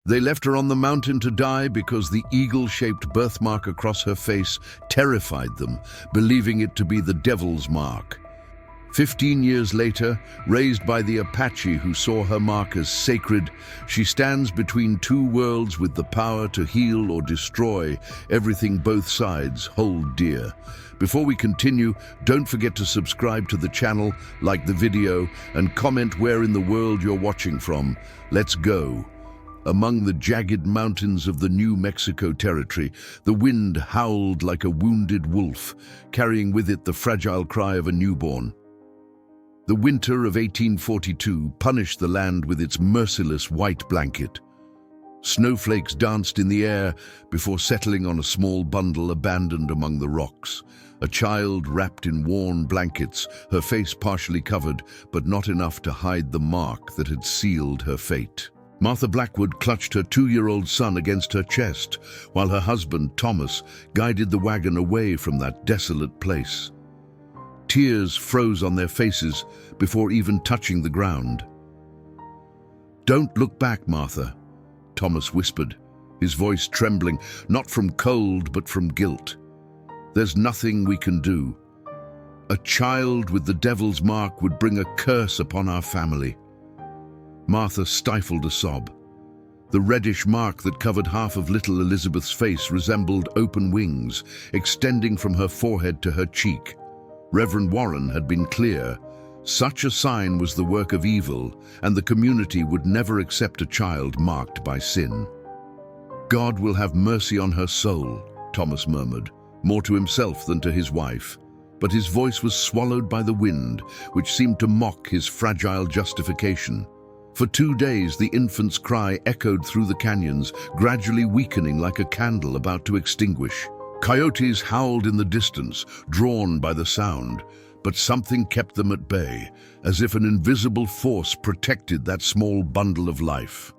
They left her on the mountain to die because the eagle-shaped birthmark across her face terrified them, believing it to be the devil's mark. 15 years later, raised by the Apache who saw her mark as sacred, she stands between two worlds with the power to heal or destroy everything both sides hold dear. Before we continue, don't forget to subscribe to the channel, like the video, and comment where in the world you're watching from. Let's go. Among the jagged mountains of the New Mexico territory, the wind howled like a wounded wolf, carrying with it the fragile cry of a newborn. The winter of 1842 punished the land with its merciless white blanket. Snowflakes danced in the air before settling on a small bundle abandoned among the rocks. A child wrapped in worn blankets, her face partially covered, but not enough to hide the mark that had sealed her fate. Martha Blackwood clutched her 2-year-old son against her chest, while her husband, Thomas, guided the wagon away from that desolate place. Tears froze on their faces before even touching the ground. "Don't look back, Martha," Thomas whispered, his voice trembling, not from cold but from guilt. "There's nothing we can do. A child with the devil's mark would bring a curse upon our family." Martha stifled a sob. The reddish mark that covered half of little Elizabeth's face resembled open wings, extending from her forehead to her cheek. Reverend Warren had been clear. Such a sign was the work of evil, and the community would never accept a child marked by sin. "God will have mercy on her soul," Thomas murmured, more to himself than to his wife. But his voice was swallowed by the wind, which seemed to mock his fragile justification. For 2 days, the infant's cry echoed through the canyons, gradually weakening like a candle about to extinguish. Coyotes howled in the distance, drawn by the sound, but something kept them at bay, as if an invisible force protected that small bundle of life.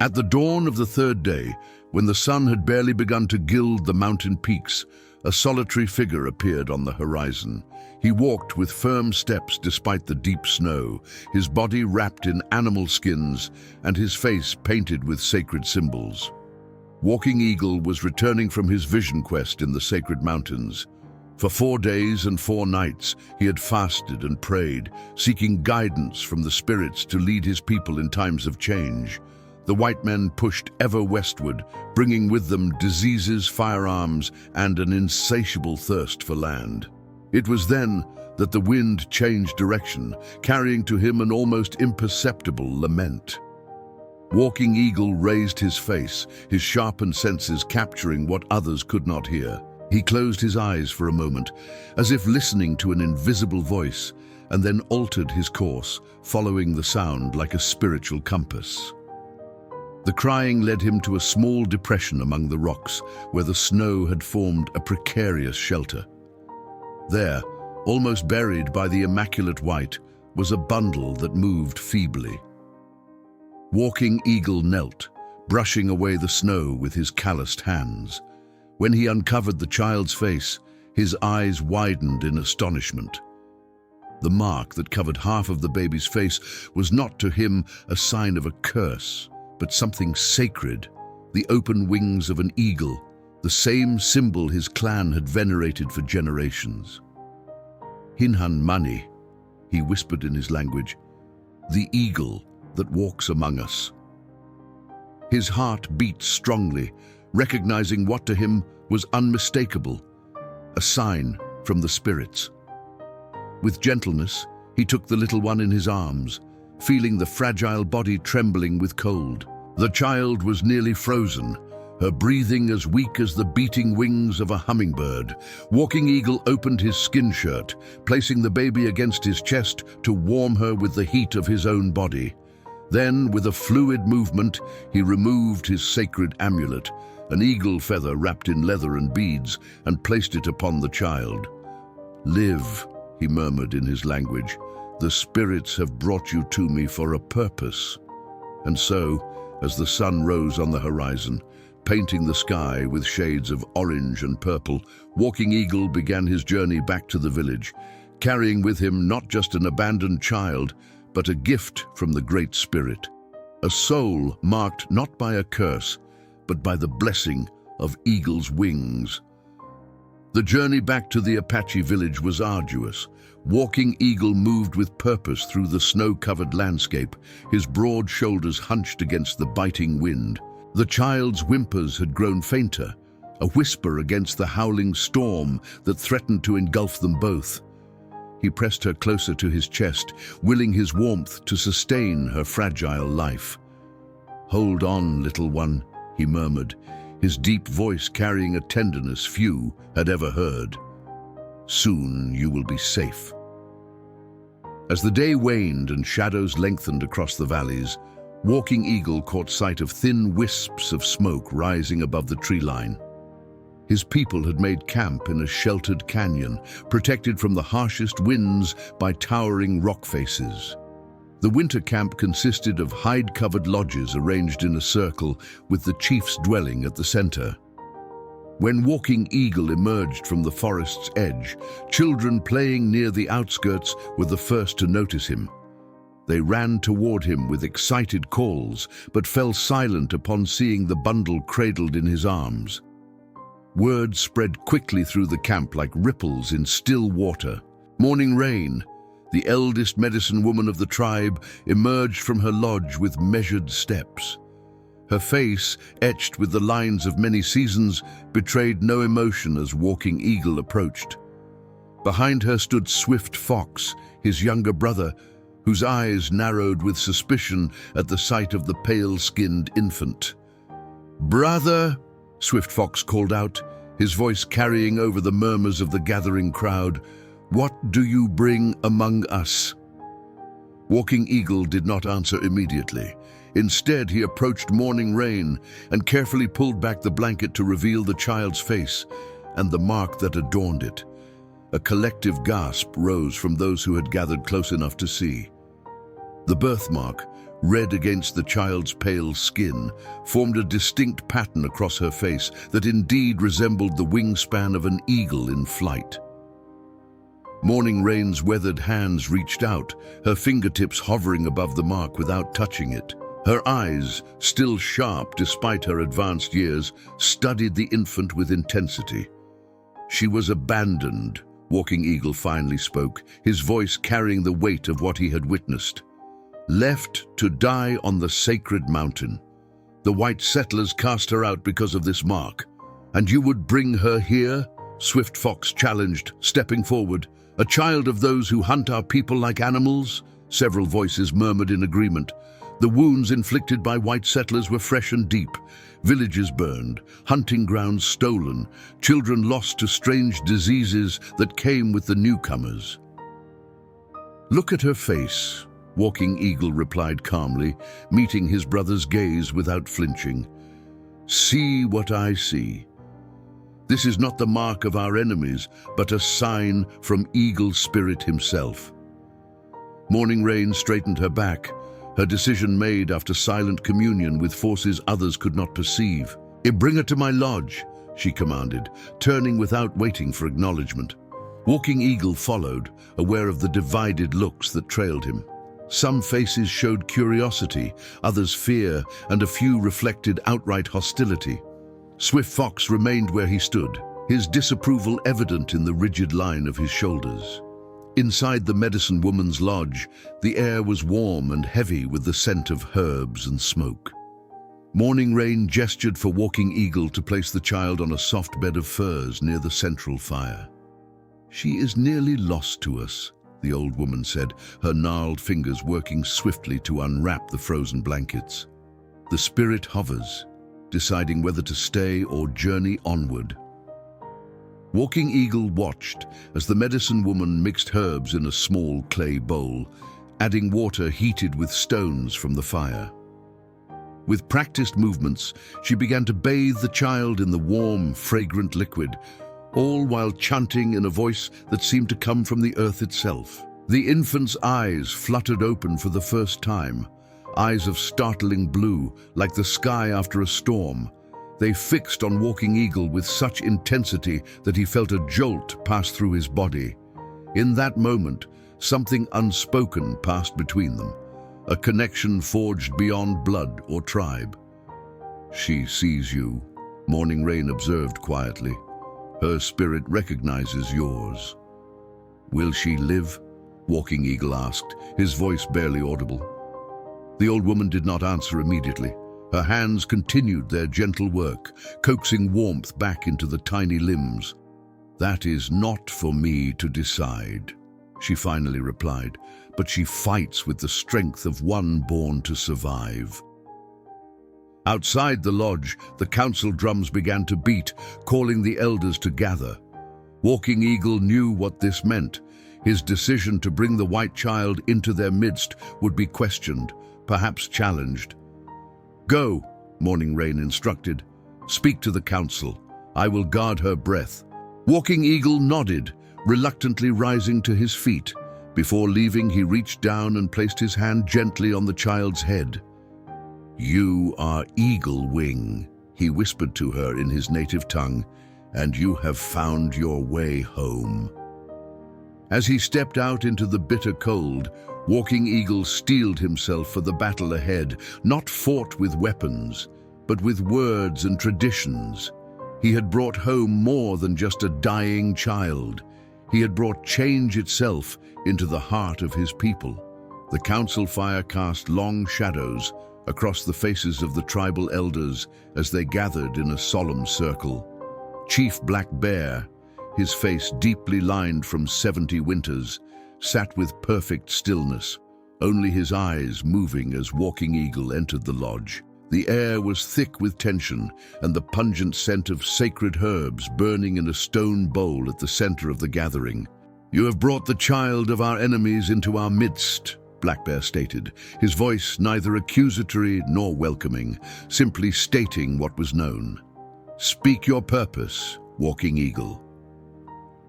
At the dawn of the 3rd day, when the sun had barely begun to gild the mountain peaks, a solitary figure appeared on the horizon. He walked with firm steps despite the deep snow, his body wrapped in animal skins and his face painted with sacred symbols. Walking Eagle was returning from his vision quest in the sacred mountains. For 4 days and 4 nights, he had fasted and prayed, seeking guidance from the spirits to lead his people in times of change. The white men pushed ever westward, bringing with them diseases, firearms, and an insatiable thirst for land. It was then that the wind changed direction, carrying to him an almost imperceptible lament. Walking Eagle raised his face, his sharpened senses capturing what others could not hear. He closed his eyes for a moment, as if listening to an invisible voice, and then altered his course, following the sound like a spiritual compass. The crying led him to a small depression among the rocks, where the snow had formed a precarious shelter. There, almost buried by the immaculate white, was a bundle that moved feebly. Walking Eagle knelt, brushing away the snow with his calloused hands. When he uncovered the child's face, his eyes widened in astonishment. The mark that covered half of the baby's face was not to him a sign of a curse, but something sacred, the open wings of an eagle, the same symbol his clan had venerated for generations. "Hinhan Mani," he whispered in his language, "the eagle that walks among us." His heart beat strongly, recognizing what to him was unmistakable, a sign from the spirits. With gentleness, he took the little one in his arms, feeling the fragile body trembling with cold. The child was nearly frozen, her breathing as weak as the beating wings of a hummingbird. Walking Eagle opened his skin shirt, placing the baby against his chest to warm her with the heat of his own body. Then, with a fluid movement, he removed his sacred amulet, an eagle feather wrapped in leather and beads, and placed it upon the child. "Live," he murmured in his language. "The spirits have brought you to me for a purpose." And so, as the sun rose on the horizon, painting the sky with shades of orange and purple, Walking Eagle began his journey back to the village, carrying with him not just an abandoned child, but a gift from the Great Spirit. a soul marked not by a curse, but by the blessing of eagle's wings. The journey back to the Apache village was arduous. Walking Eagle moved with purpose through the snow-covered landscape, his broad shoulders hunched against the biting wind. The child's whimpers had grown fainter, a whisper against the howling storm that threatened to engulf them both. He pressed her closer to his chest, willing his warmth to sustain her fragile life. "Hold on, little one," he murmured, his deep voice carrying a tenderness few had ever heard. "Soon you will be safe." As the day waned and shadows lengthened across the valleys, Walking Eagle caught sight of thin wisps of smoke rising above the tree line. His people had made camp in a sheltered canyon, protected from the harshest winds by towering rock faces. The winter camp consisted of hide-covered lodges arranged in a circle, with the chief's dwelling at the center. When Walking Eagle emerged from the forest's edge, children playing near the outskirts were the first to notice him. They ran toward him with excited calls, but fell silent upon seeing the bundle cradled in his arms. Word spread quickly through the camp like ripples in still water. Morning Rain, the eldest medicine woman of the tribe, emerged from her lodge with measured steps. Her face, etched with the lines of many seasons, betrayed no emotion as Walking Eagle approached. Behind her stood Swift Fox, his younger brother, whose eyes narrowed with suspicion at the sight of the pale-skinned infant. "Brother," Swift Fox called out, his voice carrying over the murmurs of the gathering crowd, "what do you bring among us?" Walking Eagle did not answer immediately. Instead, he approached Morning Rain and carefully pulled back the blanket to reveal the child's face and the mark that adorned it. A collective gasp rose from those who had gathered close enough to see. The birthmark, red against the child's pale skin, formed a distinct pattern across her face that indeed resembled the wingspan of an eagle in flight. Morning Rain's weathered hands reached out, her fingertips hovering above the mark without touching it. Her eyes, still sharp despite her advanced years, studied the infant with intensity. "She was abandoned," Walking Eagle finally spoke, his voice carrying the weight of what he had witnessed. "Left to die on the sacred mountain. The white settlers cast her out because of this mark. And you would bring her here?" Swift Fox challenged, stepping forward. "A child of those who hunt our people like animals?" Several voices murmured in agreement. The wounds inflicted by white settlers were fresh and deep. Villages burned, hunting grounds stolen, children lost to strange diseases that came with the newcomers. "Look at her face," Walking Eagle replied calmly, meeting his brother's gaze without flinching. "See what I see. This is not the mark of our enemies, but a sign from Eagle Spirit himself." Morning Rain straightened her back, her decision made after silent communion with forces others could not perceive. "Bring her to my lodge," she commanded, turning without waiting for acknowledgement. Walking Eagle followed, aware of the divided looks that trailed him. Some faces showed curiosity, others fear, and a few reflected outright hostility. Swift Fox remained where he stood, his disapproval evident in the rigid line of his shoulders. Inside the medicine woman's lodge, the air was warm and heavy with the scent of herbs and smoke. Morning Rain gestured for Walking Eagle to place the child on a soft bed of furs near the central fire. "She is nearly lost to us," the old woman said, her gnarled fingers working swiftly to unwrap the frozen blankets. "The spirit hovers, deciding whether to stay or journey onward." Walking Eagle watched as the medicine woman mixed herbs in a small clay bowl, adding water heated with stones from the fire. With practiced movements, she began to bathe the child in the warm, fragrant liquid, all while chanting in a voice that seemed to come from the earth itself. The infant's eyes fluttered open for the first time, eyes of startling blue, like the sky after a storm. They fixed on Walking Eagle with such intensity that he felt a jolt pass through his body. In that moment, something unspoken passed between them, a connection forged beyond blood or tribe. "She sees you," Morning Rain observed quietly. "Her spirit recognizes yours." "Will she live?" Walking Eagle asked, his voice barely audible. The old woman did not answer immediately. Her hands continued their gentle work, coaxing warmth back into the tiny limbs. "That is not for me to decide," she finally replied, "but she fights with the strength of one born to survive." Outside the lodge, the council drums began to beat, calling the elders to gather. Walking Eagle knew what this meant. His decision to bring the white child into their midst would be questioned, perhaps challenged. "Go," Morning Rain instructed. "Speak to the council. I will guard her breath." Walking Eagle nodded, reluctantly rising to his feet. Before leaving, he reached down and placed his hand gently on the child's head. "You are Eagle Wing," he whispered to her in his native tongue, "and you have found your way home." As he stepped out into the bitter cold, Walking Eagle steeled himself for the battle ahead, not fought with weapons, but with words and traditions. He had brought home more than just a dying child. He had brought change itself into the heart of his people. The council fire cast long shadows across the faces of the tribal elders as they gathered in a solemn circle. Chief Black Bear, his face deeply lined from 70 winters, sat with perfect stillness, only his eyes moving as Walking Eagle entered the lodge. The air was thick with tension, and the pungent scent of sacred herbs burning in a stone bowl at the center of the gathering. "You have brought the child of our enemies into our midst," Black Bear stated, his voice neither accusatory nor welcoming, simply stating what was known. "Speak your purpose, Walking Eagle."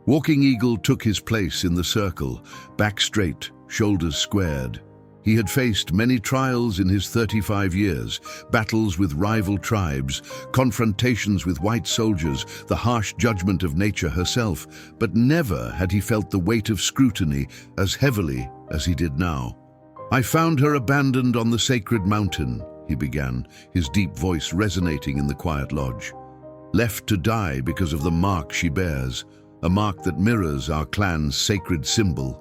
Walking Eagle took his place in the circle, back straight, shoulders squared. He had faced many trials in his 35 years, battles with rival tribes, confrontations with white soldiers, the harsh judgment of nature herself, but never had he felt the weight of scrutiny as heavily as he did now. "I found her abandoned on the sacred mountain," he began, his deep voice resonating in the quiet lodge. "Left to die because of the mark she bears, a mark that mirrors our clan's sacred symbol."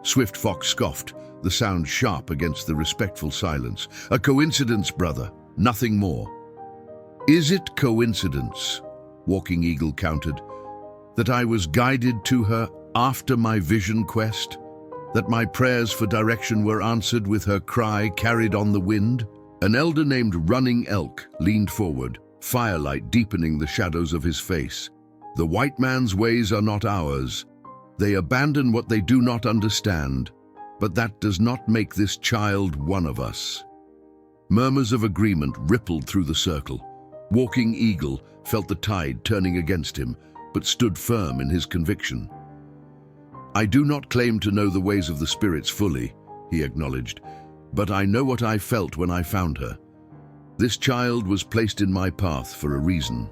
Swift Fox scoffed, the sound sharp against the respectful silence. "A coincidence, brother, nothing more." "Is it coincidence," Walking Eagle countered, "that I was guided to her after my vision quest? That my prayers for direction were answered with her cry carried on the wind?" An elder named Running Elk leaned forward, firelight deepening the shadows of his face. "The white man's ways are not ours. They abandon what they do not understand. But that does not make this child one of us." Murmurs of agreement rippled through the circle. Walking Eagle felt the tide turning against him, but stood firm in his conviction. "I do not claim to know the ways of the spirits fully," he acknowledged, "but I know what I felt when I found her. This child was placed in my path for a reason."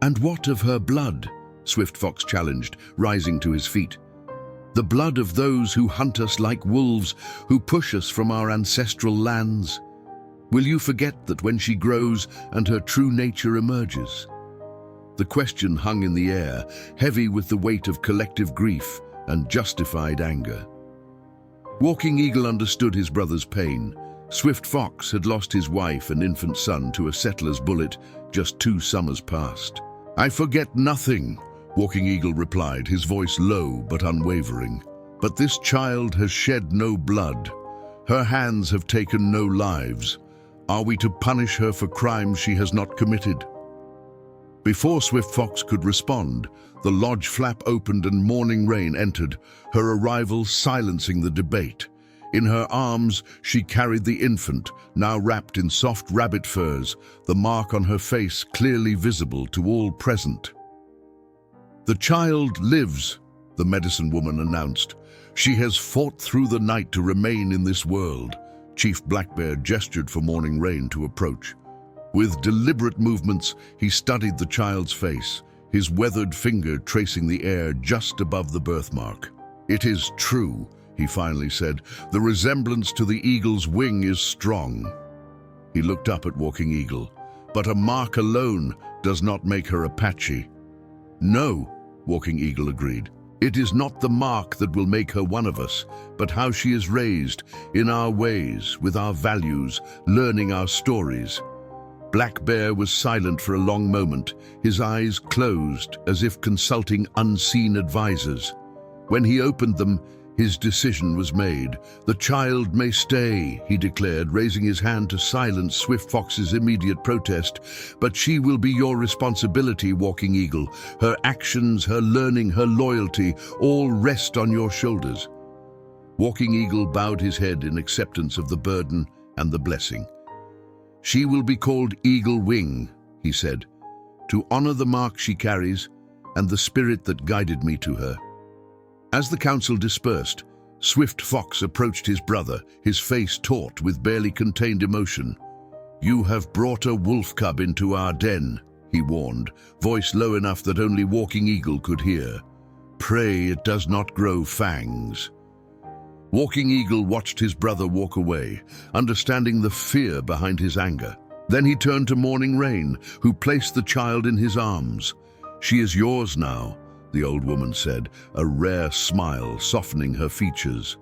"And what of her blood?" Swift Fox challenged, rising to his feet. "The blood of those who hunt us like wolves, who push us from our ancestral lands. Will you forget that when she grows and her true nature emerges?" The question hung in the air, heavy with the weight of collective grief and justified anger. Walking Eagle understood his brother's pain. Swift Fox had lost his wife and infant son to a settler's bullet just 2 summers past. "I forget nothing," Walking Eagle replied, his voice low but unwavering. "But this child has shed no blood. Her hands have taken no lives. Are we to punish her for crimes she has not committed?" Before Swift Fox could respond, the lodge flap opened and Morning Rain entered, her arrival silencing the debate. In her arms, she carried the infant, now wrapped in soft rabbit furs, the mark on her face clearly visible to all present. "The child lives," the medicine woman announced. "She has fought through the night to remain in this world." Chief Black Bear gestured for Morning Rain to approach. With deliberate movements, he studied the child's face, his weathered finger tracing the air just above the birthmark. "It is true," he finally said. "The resemblance to the eagle's wing is strong." He looked up at Walking Eagle. "But a mark alone does not make her Apache." "No," Walking Eagle agreed. "It is not the mark that will make her one of us, but how she is raised, in our ways, with our values, learning our stories." Black Bear was silent for a long moment, his eyes closed as if consulting unseen advisors. When he opened them, his decision was made. "The child may stay," he declared, raising his hand to silence Swift Fox's immediate protest. "But she will be your responsibility, Walking Eagle. Her actions, her learning, her loyalty, all rest on your shoulders." Walking Eagle bowed his head in acceptance of the burden and the blessing. "She will be called Eagle Wing," he said, "to honor the mark she carries and the spirit that guided me to her." As the council dispersed, Swift Fox approached his brother, his face taut with barely contained emotion. "You have brought a wolf cub into our den," he warned, voice low enough that only Walking Eagle could hear. "Pray it does not grow fangs." Walking Eagle watched his brother walk away, understanding the fear behind his anger. Then he turned to Morning Rain, who placed the child in his arms. "She is yours now," the old woman said, a rare smile softening her features.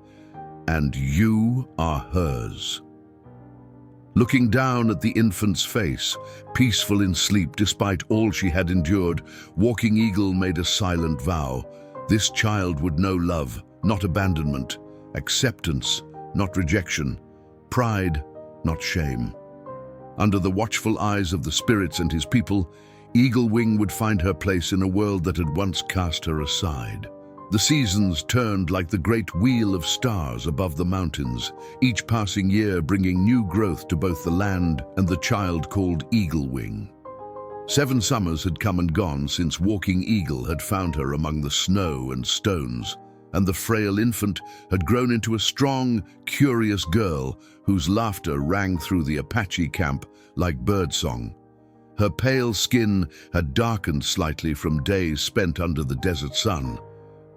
"And you are hers." Looking down at the infant's face, peaceful in sleep despite all she had endured, Walking Eagle made a silent vow. This child would know love, not abandonment, acceptance, not rejection, pride, not shame. Under the watchful eyes of the spirits and his people, Eagle Wing would find her place in a world that had once cast her aside. The seasons turned like the great wheel of stars above the mountains, each passing year bringing new growth to both the land and the child called Eagle Wing. 7 summers had come and gone since Walking Eagle had found her among the snow and stones, and the frail infant had grown into a strong, curious girl whose laughter rang through the Apache camp like birdsong. Her pale skin had darkened slightly from days spent under the desert sun,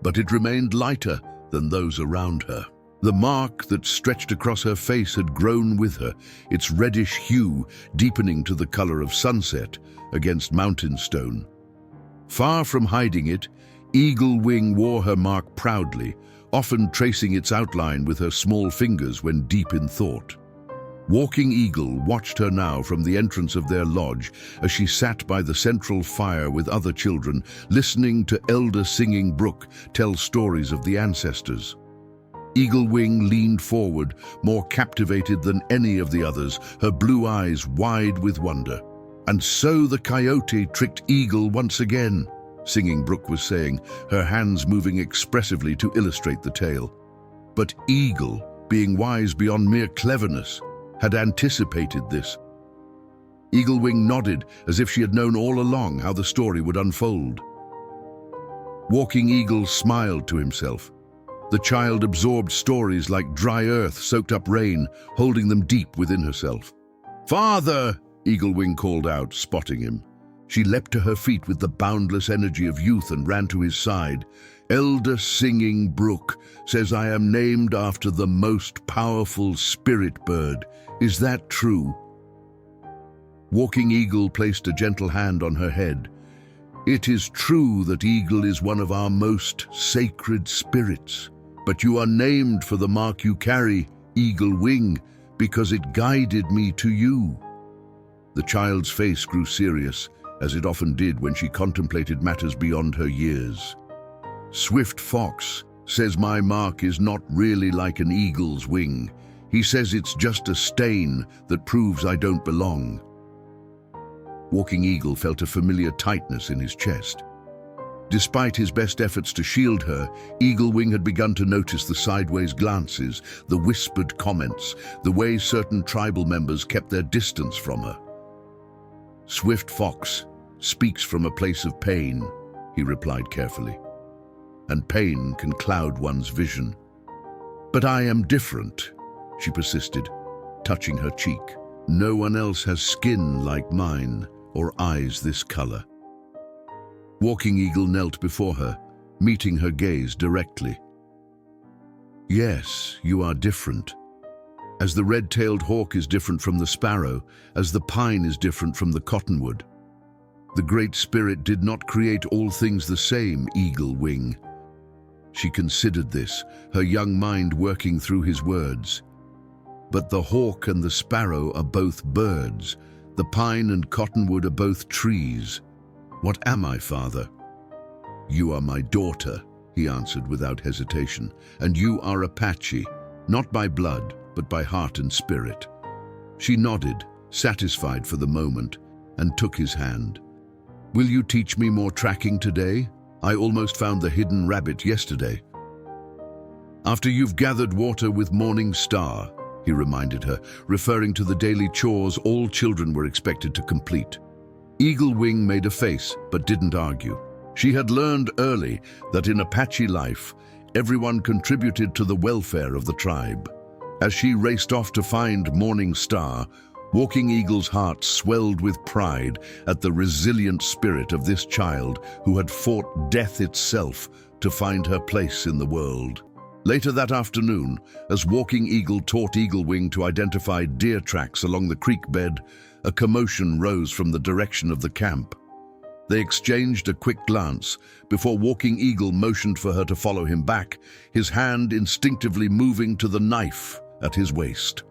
but it remained lighter than those around her. The mark that stretched across her face had grown with her, its reddish hue deepening to the color of sunset against mountain stone. Far from hiding it, Eagle Wing wore her mark proudly, often tracing its outline with her small fingers when deep in thought. Walking Eagle watched her now from the entrance of their lodge as she sat by the central fire with other children, listening to Elder Singing Brook tell stories of the ancestors. Eagle Wing leaned forward, more captivated than any of the others, her blue eyes wide with wonder. "And so the coyote tricked Eagle once again," Singing Brook was saying, her hands moving expressively to illustrate the tale. But Eagle, being wise beyond mere cleverness, had anticipated this. Eagle Wing nodded as if she had known all along how the story would unfold. Walking Eagle smiled to himself. The child absorbed stories like dry earth soaked up rain, holding them deep within herself. "Father!" Eagle Wing called out, spotting him. She leapt to her feet with the boundless energy of youth and ran to his side. "Elder Singing Brook says I am named after the most powerful spirit bird. Is that true?" Walking Eagle placed a gentle hand on her head. "It is true that Eagle is one of our most sacred spirits, but you are named for the mark you carry, Eagle Wing, because it guided me to you." The child's face grew serious, as it often did when she contemplated matters beyond her years. "Swift Fox says my mark is not really like an eagle's wing. He says it's just a stain that proves I don't belong." Walking Eagle felt a familiar tightness in his chest. Despite his best efforts to shield her, Eagle Wing had begun to notice the sideways glances, the whispered comments, the way certain tribal members kept their distance from her. "Swift Fox speaks from a place of pain," he replied carefully. "And pain can cloud one's vision." "But I am different," she persisted, touching her cheek. "No one else has skin like mine, or eyes this color." Walking Eagle knelt before her, meeting her gaze directly. Yes, you are different. As the red-tailed hawk is different from the sparrow, as the pine is different from the cottonwood. The Great Spirit did not create all things the same, Eagle Wing. She considered this, her young mind working through his words. But the hawk and the sparrow are both birds. The pine and cottonwood are both trees. What am I, Father? You are my daughter, he answered without hesitation, and you are Apache, not by blood, but by heart and spirit. She nodded, satisfied for the moment, and took his hand. Will you teach me more tracking today? I almost found the hidden rabbit yesterday. After you've gathered water with Morning Star, he reminded her, referring to the daily chores all children were expected to complete. Eagle Wing made a face, but didn't argue. She had learned early that in Apache life, everyone contributed to the welfare of the tribe. As she raced off to find Morning Star, Walking Eagle's heart swelled with pride at the resilient spirit of this child who had fought death itself to find her place in the world. Later that afternoon, as Walking Eagle taught Eagle Wing to identify deer tracks along the creek bed, a commotion rose from the direction of the camp. They exchanged a quick glance before Walking Eagle motioned for her to follow him back, his hand instinctively moving to the knife at his waist.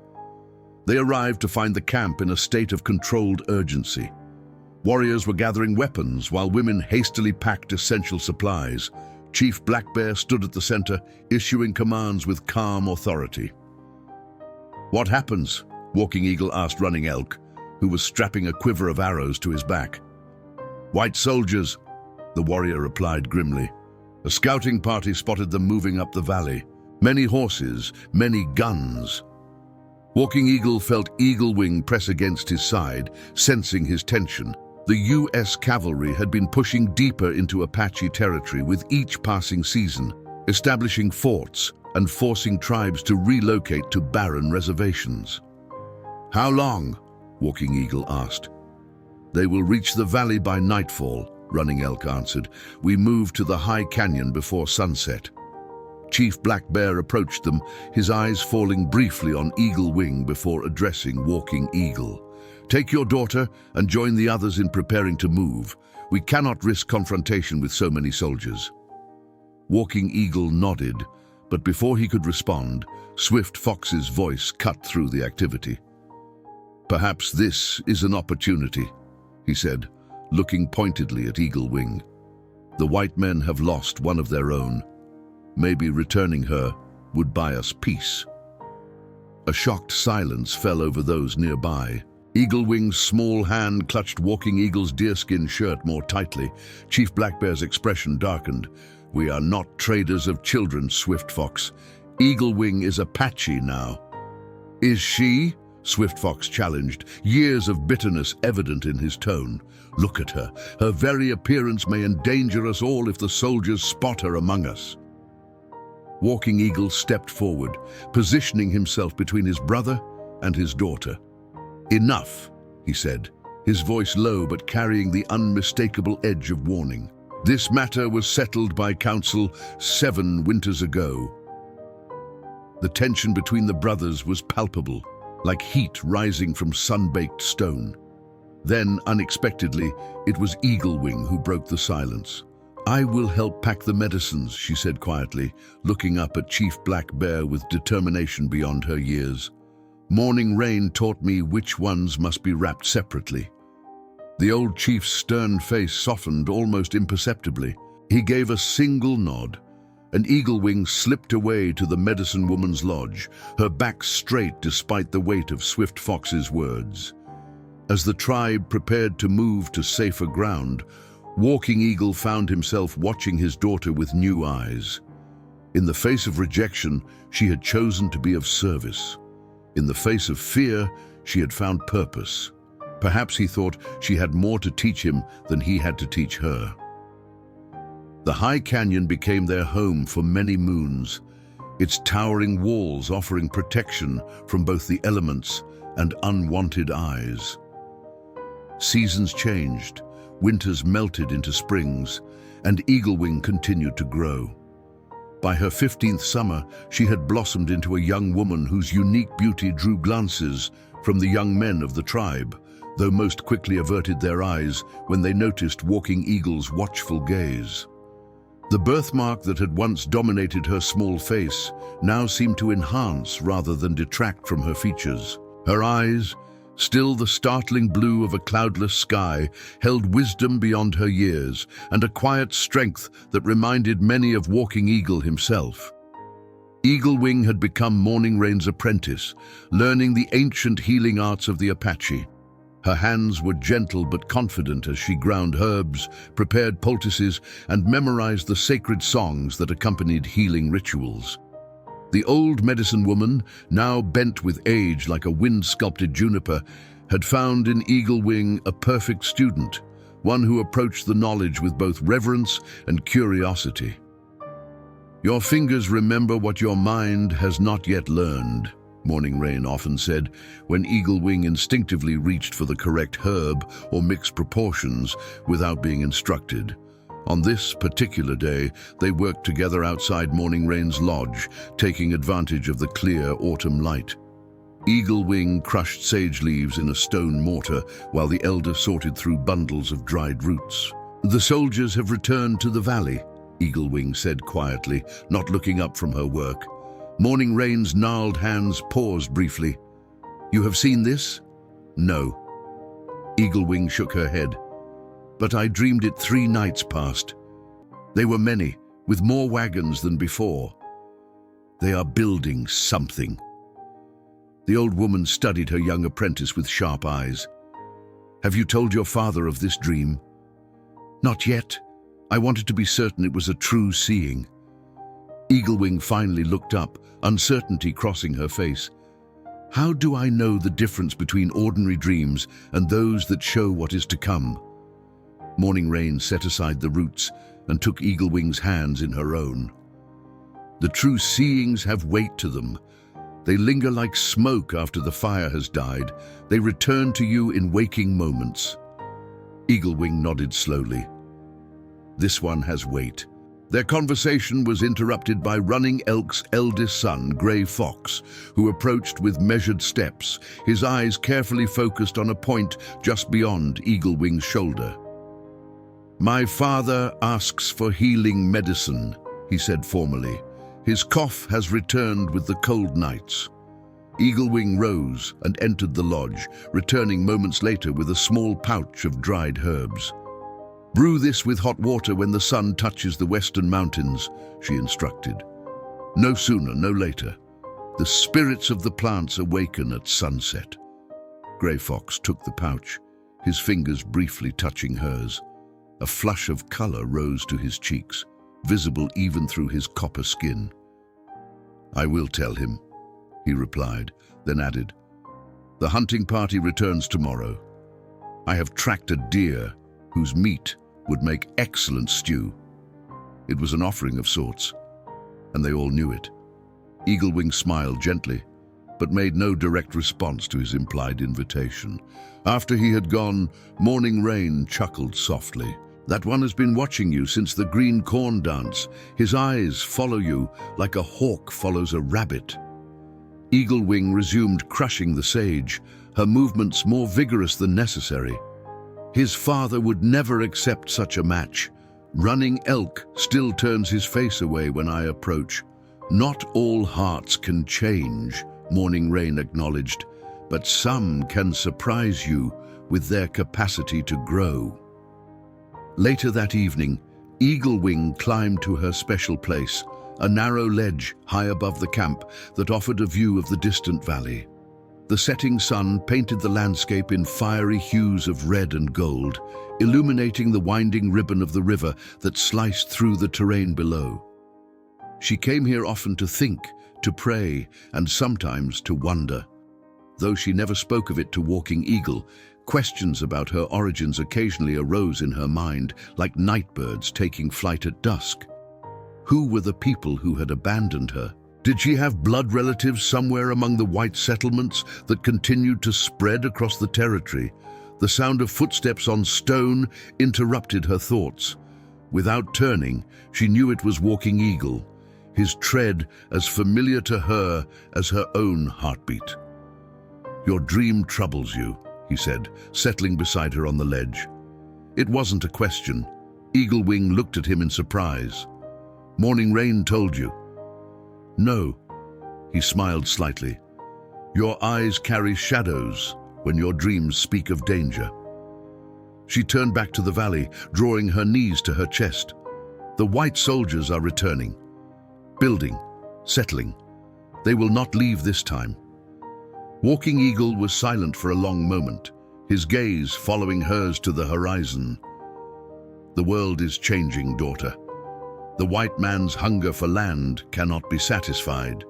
They arrived to find the camp in a state of controlled urgency. Warriors were gathering weapons while women hastily packed essential supplies. Chief Black Bear stood at the center, issuing commands with calm authority. "What happens?" Walking Eagle asked Running Elk, who was strapping a quiver of arrows to his back. "White soldiers," the warrior replied grimly. A scouting party spotted them moving up the valley. Many horses, many guns. Walking Eagle felt Eagle Wing press against his side, sensing his tension. The U.S. cavalry had been pushing deeper into Apache territory with each passing season, establishing forts and forcing tribes to relocate to barren reservations. "How long?" Walking Eagle asked. "They will reach the valley by nightfall," Running Elk answered. "We move to the high canyon before sunset." Chief Black Bear approached them, his eyes falling briefly on Eagle Wing before addressing Walking Eagle. "Take your daughter and join the others in preparing to move. We cannot risk confrontation with so many soldiers." Walking Eagle nodded, but before he could respond, Swift Fox's voice cut through the activity. "Perhaps this is an opportunity," he said, looking pointedly at Eagle Wing. "The white men have lost one of their own. Maybe returning her would buy us peace." A shocked silence fell over those nearby. Eagle Wing's small hand clutched Walking Eagle's deerskin shirt more tightly. Chief Black Bear's expression darkened. "We are not traders of children, Swift Fox. Eagle Wing is Apache now." "Is she?" Swift Fox challenged, years of bitterness evident in his tone. "Look at her. Her very appearance may endanger us all if the soldiers spot her among us." Walking Eagle stepped forward, positioning himself between his brother and his daughter. "Enough," he said, his voice low but carrying the unmistakable edge of warning. "This matter was settled by council 7 winters ago." The tension between the brothers was palpable, like heat rising from sun-baked stone. Then, unexpectedly, it was Eagle Wing who broke the silence. "I will help pack the medicines," she said quietly, looking up at Chief Black Bear with determination beyond her years. "Morning rain taught me which ones must be wrapped separately." The old chief's stern face softened almost imperceptibly. He gave a single nod, and Eagle Wing slipped away to the medicine woman's lodge, her back straight despite the weight of Swift Fox's words. As the tribe prepared to move to safer ground, Walking Eagle found himself watching his daughter with new eyes. In the face of rejection, she had chosen to be of service. In the face of fear, she had found purpose. Perhaps he thought she had more to teach him than he had to teach her. The high canyon became their home for many moons, its towering walls offering protection from both the elements and unwanted eyes. Seasons changed, winters melted into springs, and Eagle Wing continued to grow. By her 15th summer, she had blossomed into a young woman whose unique beauty drew glances from the young men of the tribe, though most quickly averted their eyes when they noticed Walking Eagle's watchful gaze. The birthmark that had once dominated her small face now seemed to enhance rather than detract from her features. Her eyes, still the startling blue of a cloudless sky, held wisdom beyond her years and a quiet strength that reminded many of Walking Eagle himself. Eagle Wing had become Morning Rain's apprentice, learning the ancient healing arts of the Apache. Her hands were gentle but confident as she ground herbs, prepared poultices, and memorized the sacred songs that accompanied healing rituals. The old medicine woman, now bent with age like a wind-sculpted juniper, had found in Eagle Wing a perfect student, one who approached the knowledge with both reverence and curiosity. "Your fingers remember what your mind has not yet learned," Morning Rain often said, when Eagle Wing instinctively reached for the correct herb or mixed proportions without being instructed. On this particular day, they worked together outside Morning Rain's lodge, taking advantage of the clear autumn light. Eagle Wing crushed sage leaves in a stone mortar, while the elder sorted through bundles of dried roots. "The soldiers have returned to the valley," Eagle Wing said quietly, not looking up from her work. Morning Rain's gnarled hands paused briefly. "You have seen this?" "No." Eagle Wing shook her head. "But I dreamed it 3 nights past. They were many, with more wagons than before. They are building something." The old woman studied her young apprentice with sharp eyes. "Have you told your father of this dream?" "Not yet. I wanted to be certain it was a true seeing." Eagle Wing finally looked up, uncertainty crossing her face. "How do I know the difference between ordinary dreams and those that show what is to come?" Morning Rain set aside the roots and took Eagle Wing's hands in her own. "The true seeings have weight to them. They linger like smoke after the fire has died. They return to you in waking moments." Eagle Wing nodded slowly. "This one has weight." Their conversation was interrupted by Running Elk's eldest son, Gray Fox, who approached with measured steps, his eyes carefully focused on a point just beyond Eagle Wing's shoulder. "My father asks for healing medicine," he said formally. "His cough has returned with the cold nights." Eagle Wing rose and entered the lodge, returning moments later with a small pouch of dried herbs. "Brew this with hot water when the sun touches the western mountains," she instructed. "No sooner, no later. The spirits of the plants awaken at sunset." Gray Fox took the pouch, his fingers briefly touching hers. A flush of color rose to his cheeks, visible even through his copper skin. "I will tell him," he replied, then added, "The hunting party returns tomorrow. I have tracked a deer whose meat would make excellent stew." It was an offering of sorts, and they all knew it. Eagle Wing smiled gently, but made no direct response to his implied invitation. After he had gone, Morning Rain chuckled softly. "That one has been watching you since the green corn dance. His eyes follow you like a hawk follows a rabbit." Eagle Wing resumed crushing the sage, her movements more vigorous than necessary. "His father would never accept such a match. Running Elk still turns his face away when I approach." "Not all hearts can change," Morning Rain acknowledged, "but some can surprise you with their capacity to grow." Later that evening, Eagle Wing climbed to her special place, a narrow ledge high above the camp that offered a view of the distant valley. The setting sun painted the landscape in fiery hues of red and gold, illuminating the winding ribbon of the river that sliced through the terrain below. She came here often to think, to pray, and sometimes to wonder. Though she never spoke of it to Walking Eagle, questions about her origins occasionally arose in her mind, like nightbirds taking flight at dusk. Who were the people who had abandoned her? Did she have blood relatives somewhere among the white settlements that continued to spread across the territory? The sound of footsteps on stone interrupted her thoughts. Without turning, she knew it was Walking Eagle. his tread as familiar to her as her own heartbeat. "Your dream troubles you," he said, settling beside her on the ledge. It wasn't a question. Eaglewing looked at him in surprise. "Morning Rain told you?" "No." He smiled slightly. "Your eyes carry shadows when your dreams speak of danger." She turned back to the valley, drawing her knees to her chest. "The white soldiers are returning. Building, settling. They will not leave this time." Walking Eagle was silent for a long moment, his gaze following hers to the horizon. "The world is changing, daughter. The white man's hunger for land cannot be satisfied."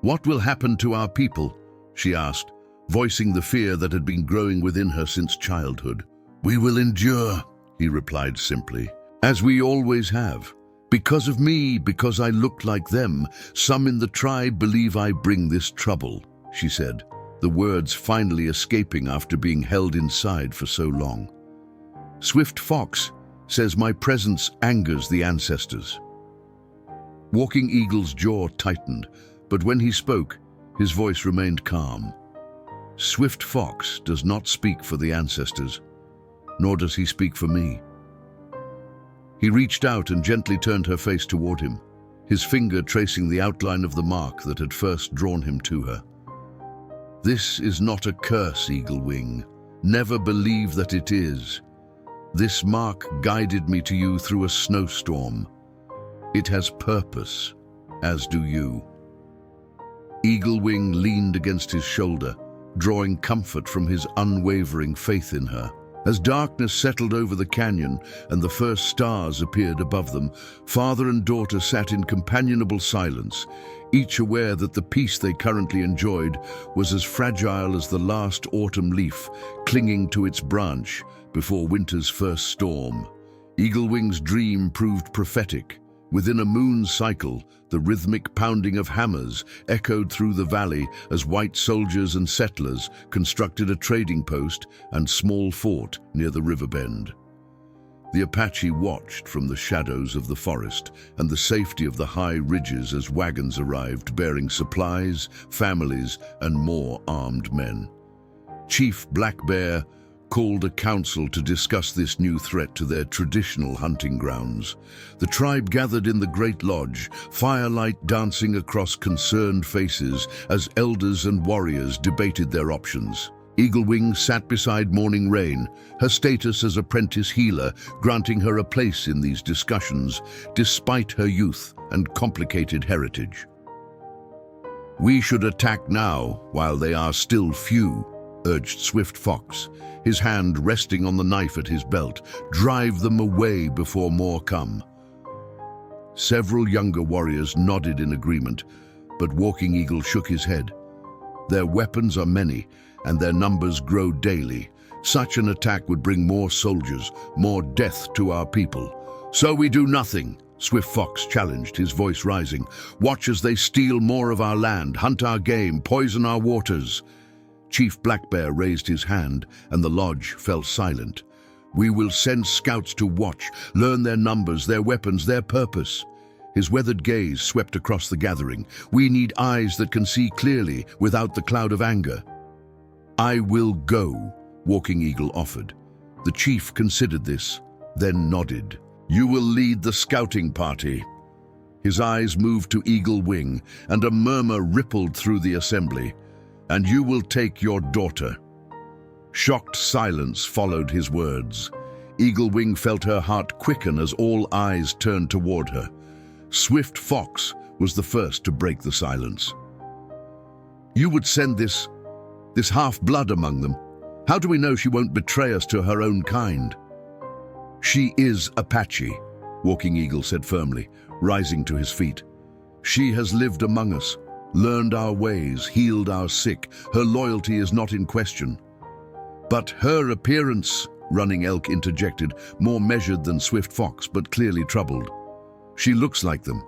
"What will happen to our people?" she asked, voicing the fear that had been growing within her since childhood. "We will endure," he replied simply, "as we always have. Because of me, because I look like them, some in the tribe believe I bring this trouble," she said, the words finally escaping after being held inside for so long. "Swift Fox says my presence angers the ancestors." Walking Eagle's jaw tightened, but when he spoke, his voice remained calm. "Swift Fox does not speak for the ancestors, nor does he speak for me." He reached out and gently turned her face toward him, his finger tracing the outline of the mark that had first drawn him to her. "This is not a curse, Eaglewing. Never believe that it is. This mark guided me to you through a snowstorm. It has purpose, as do you." Eaglewing leaned against his shoulder, drawing comfort from his unwavering faith in her. As darkness settled over the canyon and the first stars appeared above them, father and daughter sat in companionable silence, each aware that the peace they currently enjoyed was as fragile as the last autumn leaf clinging to its branch before winter's first storm. Eaglewing's dream proved prophetic. Within a moon cycle, the rhythmic pounding of hammers echoed through the valley as white soldiers and settlers constructed a trading post and small fort near the river bend. The Apache watched from the shadows of the forest and the safety of the high ridges as wagons arrived bearing supplies, families, and more armed men. Chief Black Bear called a council to discuss this new threat to their traditional hunting grounds. The tribe gathered in the Great Lodge, firelight dancing across concerned faces as elders and warriors debated their options. Eaglewing sat beside Morning Rain, her status as apprentice healer granting her a place in these discussions, despite her youth and complicated heritage. "We should attack now, while they are still few," urged Swift Fox, his hand resting on the knife at his belt. "Drive them away before more come." Several younger warriors nodded in agreement, but Walking Eagle shook his head. "Their weapons are many, and their numbers grow daily. Such an attack would bring more soldiers, more death to our people." "So we do nothing," Swift Fox challenged, his voice rising. "Watch as they steal more of our land, hunt our game, poison our waters." Chief Black Bear raised his hand, and the lodge fell silent. "We will send scouts to watch, learn their numbers, their weapons, their purpose." His weathered gaze swept across the gathering. "We need eyes that can see clearly without the cloud of anger." "I will go," Walking Eagle offered. The chief considered this, then nodded. "You will lead the scouting party." His eyes moved to Eaglewing, and a murmur rippled through the assembly. "And you will take your daughter." Shocked silence followed his words. Eaglewing felt her heart quicken as all eyes turned toward her. Swift Fox was the first to break the silence. "You would send this half-blood among them? How do we know she won't betray us to her own kind?" "She is Apache," Walking Eagle said firmly, rising to his feet. "She has lived among us, learned our ways, healed our sick. Her loyalty is not in question." "But her appearance," Running Elk interjected, more measured than Swift Fox, but clearly troubled. "She looks like them.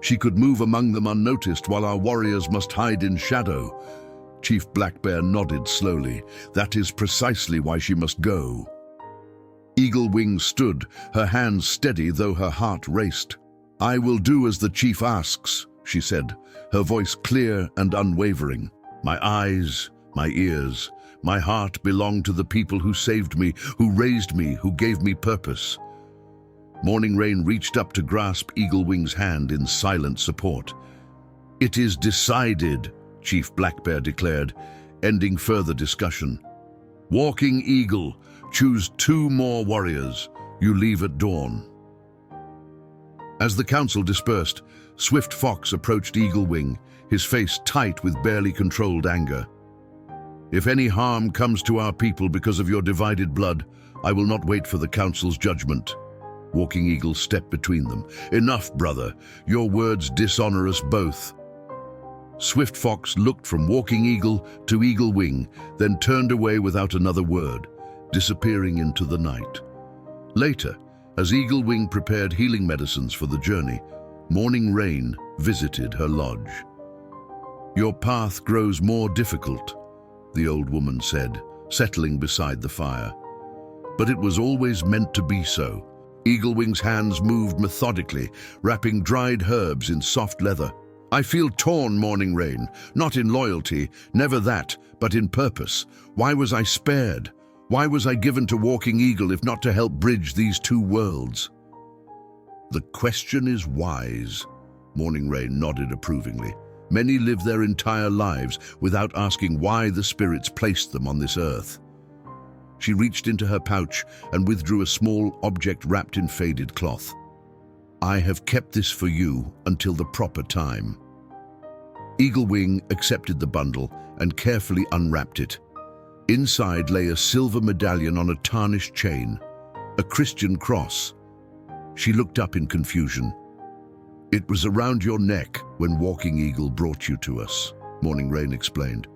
She could move among them unnoticed while our warriors must hide in shadow." Chief Black Bear nodded slowly. "That is precisely why she must go." Eaglewing stood, her hands steady though her heart raced. "I will do as the chief asks," she said, her voice clear and unwavering. "My eyes, my ears, my heart belong to the people who saved me, who raised me, who gave me purpose." Morning Rain reached up to grasp Eagle Wing's hand in silent support. "It is decided," Chief Black Bear declared, ending further discussion. "Walking Eagle, choose 2 more warriors. You leave at dawn." As the council dispersed, Swift Fox approached Eagle Wing, his face tight with barely controlled anger. "If any harm comes to our people because of your divided blood, I will not wait for the council's judgment." Walking Eagle stepped between them. "Enough, brother. Your words dishonor us both." Swift Fox looked from Walking Eagle to Eagle Wing, then turned away without another word, disappearing into the night. Later, as Eagle Wing prepared healing medicines for the journey, Morning Rain visited her lodge. "Your path grows more difficult," the old woman said, settling beside the fire. "But it was always meant to be so." Eagle Wing's hands moved methodically, wrapping dried herbs in soft leather. "I feel torn, Morning Rain, not in loyalty, never that, but in purpose. Why was I spared? Why was I given to Walking Eagle if not to help bridge these 2 worlds?" "The question is wise," Morning Rain nodded approvingly. "Many live their entire lives without asking why the spirits placed them on this earth." She reached into her pouch and withdrew a small object wrapped in faded cloth. "I have kept this for you until the proper time." Eagle Wing accepted the bundle and carefully unwrapped it. Inside lay a silver medallion on a tarnished chain, a Christian cross. She looked up in confusion. "It was around your neck when Walking Eagle brought you to us," Morning Rain explained.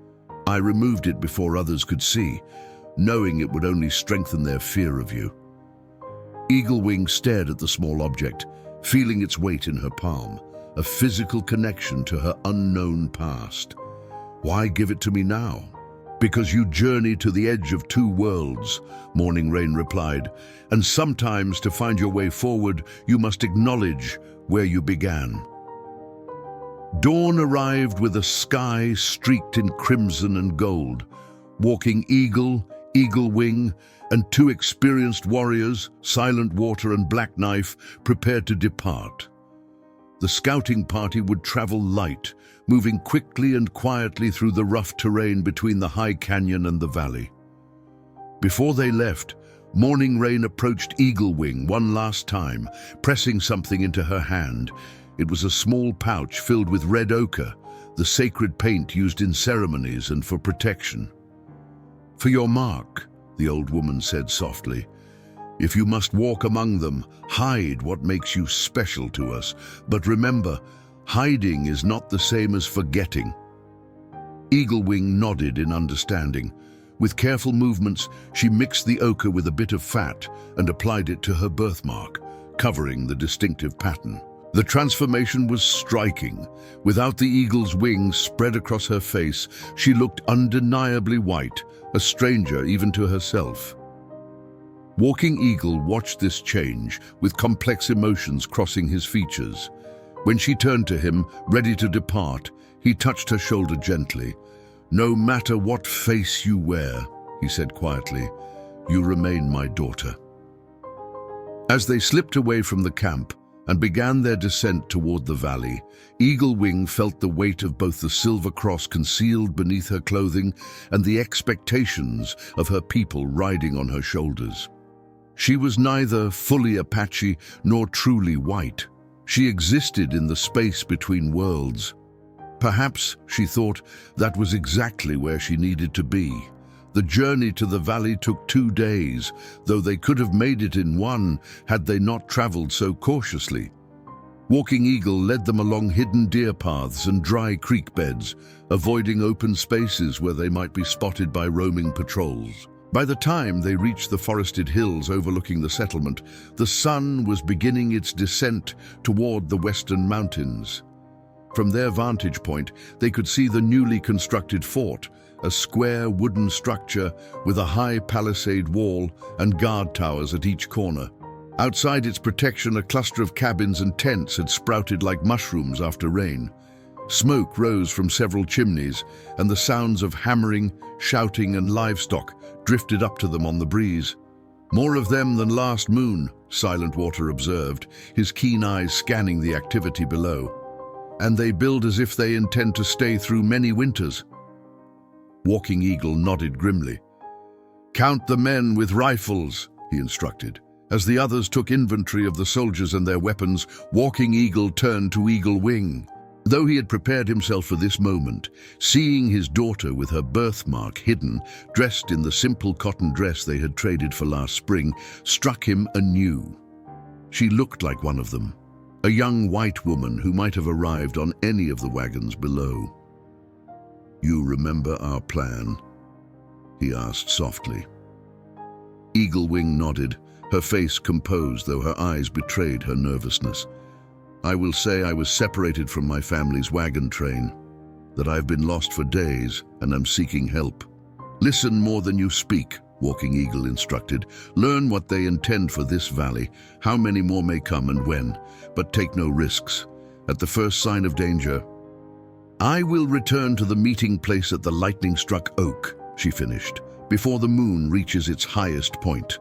"I removed it before others could see, knowing it would only strengthen their fear of you." Eagle Wing stared at the small object, feeling its weight in her palm, a physical connection to her unknown past. "Why give it to me now?" "Because you journey to the edge of 2 worlds," Morning Rain replied, "and sometimes to find your way forward, you must acknowledge where you began." Dawn arrived with a sky streaked in crimson and gold. Walking Eagle, Eagle Wing, and 2 experienced warriors, Silent Water and Black Knife, prepared to depart. The scouting party would travel light, moving quickly and quietly through the rough terrain between the high canyon and the valley. Before they left, Morning Rain approached Eagle Wing one last time, pressing something into her hand. It was a small pouch filled with red ochre, the sacred paint used in ceremonies and for protection. "For your mark," the old woman said softly. "If you must walk among them, hide what makes you special to us. But remember, hiding is not the same as forgetting." Eagle Wing nodded in understanding. With careful movements, she mixed the ochre with a bit of fat and applied it to her birthmark, covering the distinctive pattern. The transformation was striking. Without the eagle's wings spread across her face, she looked undeniably white, a stranger even to herself. Walking Eagle watched this change, with complex emotions crossing his features. When she turned to him, ready to depart, he touched her shoulder gently. "No matter what face you wear," he said quietly, "you remain my daughter." As they slipped away from the camp and began their descent toward the valley, Eagle Wing felt the weight of both the silver cross concealed beneath her clothing and the expectations of her people riding on her shoulders. She was neither fully Apache nor truly white. She existed in the space between worlds. Perhaps, she thought, that was exactly where she needed to be. The journey to the valley took 2 days, though they could have made it in 1 had they not traveled so cautiously. Walking Eagle led them along hidden deer paths and dry creek beds, avoiding open spaces where they might be spotted by roaming patrols. By the time they reached the forested hills overlooking the settlement, the sun was beginning its descent toward the western mountains. From their vantage point, they could see the newly constructed fort, a square wooden structure with a high palisade wall and guard towers at each corner. Outside its protection, a cluster of cabins and tents had sprouted like mushrooms after rain. Smoke rose from several chimneys, and the sounds of hammering, shouting, and livestock drifted up to them on the breeze. "More of them than last moon," Silent Water observed, his keen eyes scanning the activity below. "And they build as if they intend to stay through many winters." Walking Eagle nodded grimly. "Count the men with rifles," he instructed. As the others took inventory of the soldiers and their weapons, Walking Eagle turned to Eagle Wing. Though he had prepared himself for this moment, seeing his daughter with her birthmark hidden, dressed in the simple cotton dress they had traded for last spring, struck him anew. She looked like one of them, a young white woman who might have arrived on any of the wagons below. "You remember our plan?" he asked softly. Eagle Wing nodded, her face composed though her eyes betrayed her nervousness. "I will say I was separated from my family's wagon train, that I've been lost for days and am seeking help." "Listen more than you speak," Walking Eagle instructed. "Learn what they intend for this valley, how many more may come and when, but take no risks. At the first sign of danger, I will return to the meeting place at the lightning-struck oak," she finished, "before the moon reaches its highest point."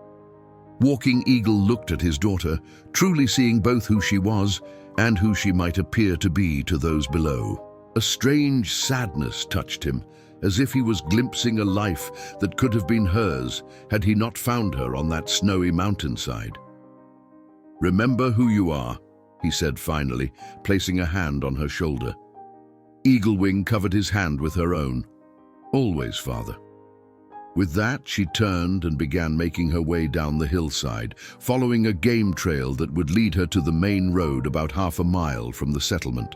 Walking Eagle looked at his daughter, truly seeing both who she was and who she might appear to be to those below. A strange sadness touched him, as if he was glimpsing a life that could have been hers had he not found her on that snowy mountainside. "Remember who you are," he said finally, placing a hand on her shoulder. Eagle Wing covered his hand with her own. "Always, Father." With that, she turned and began making her way down the hillside, following a game trail that would lead her to the main road about half a mile from the settlement.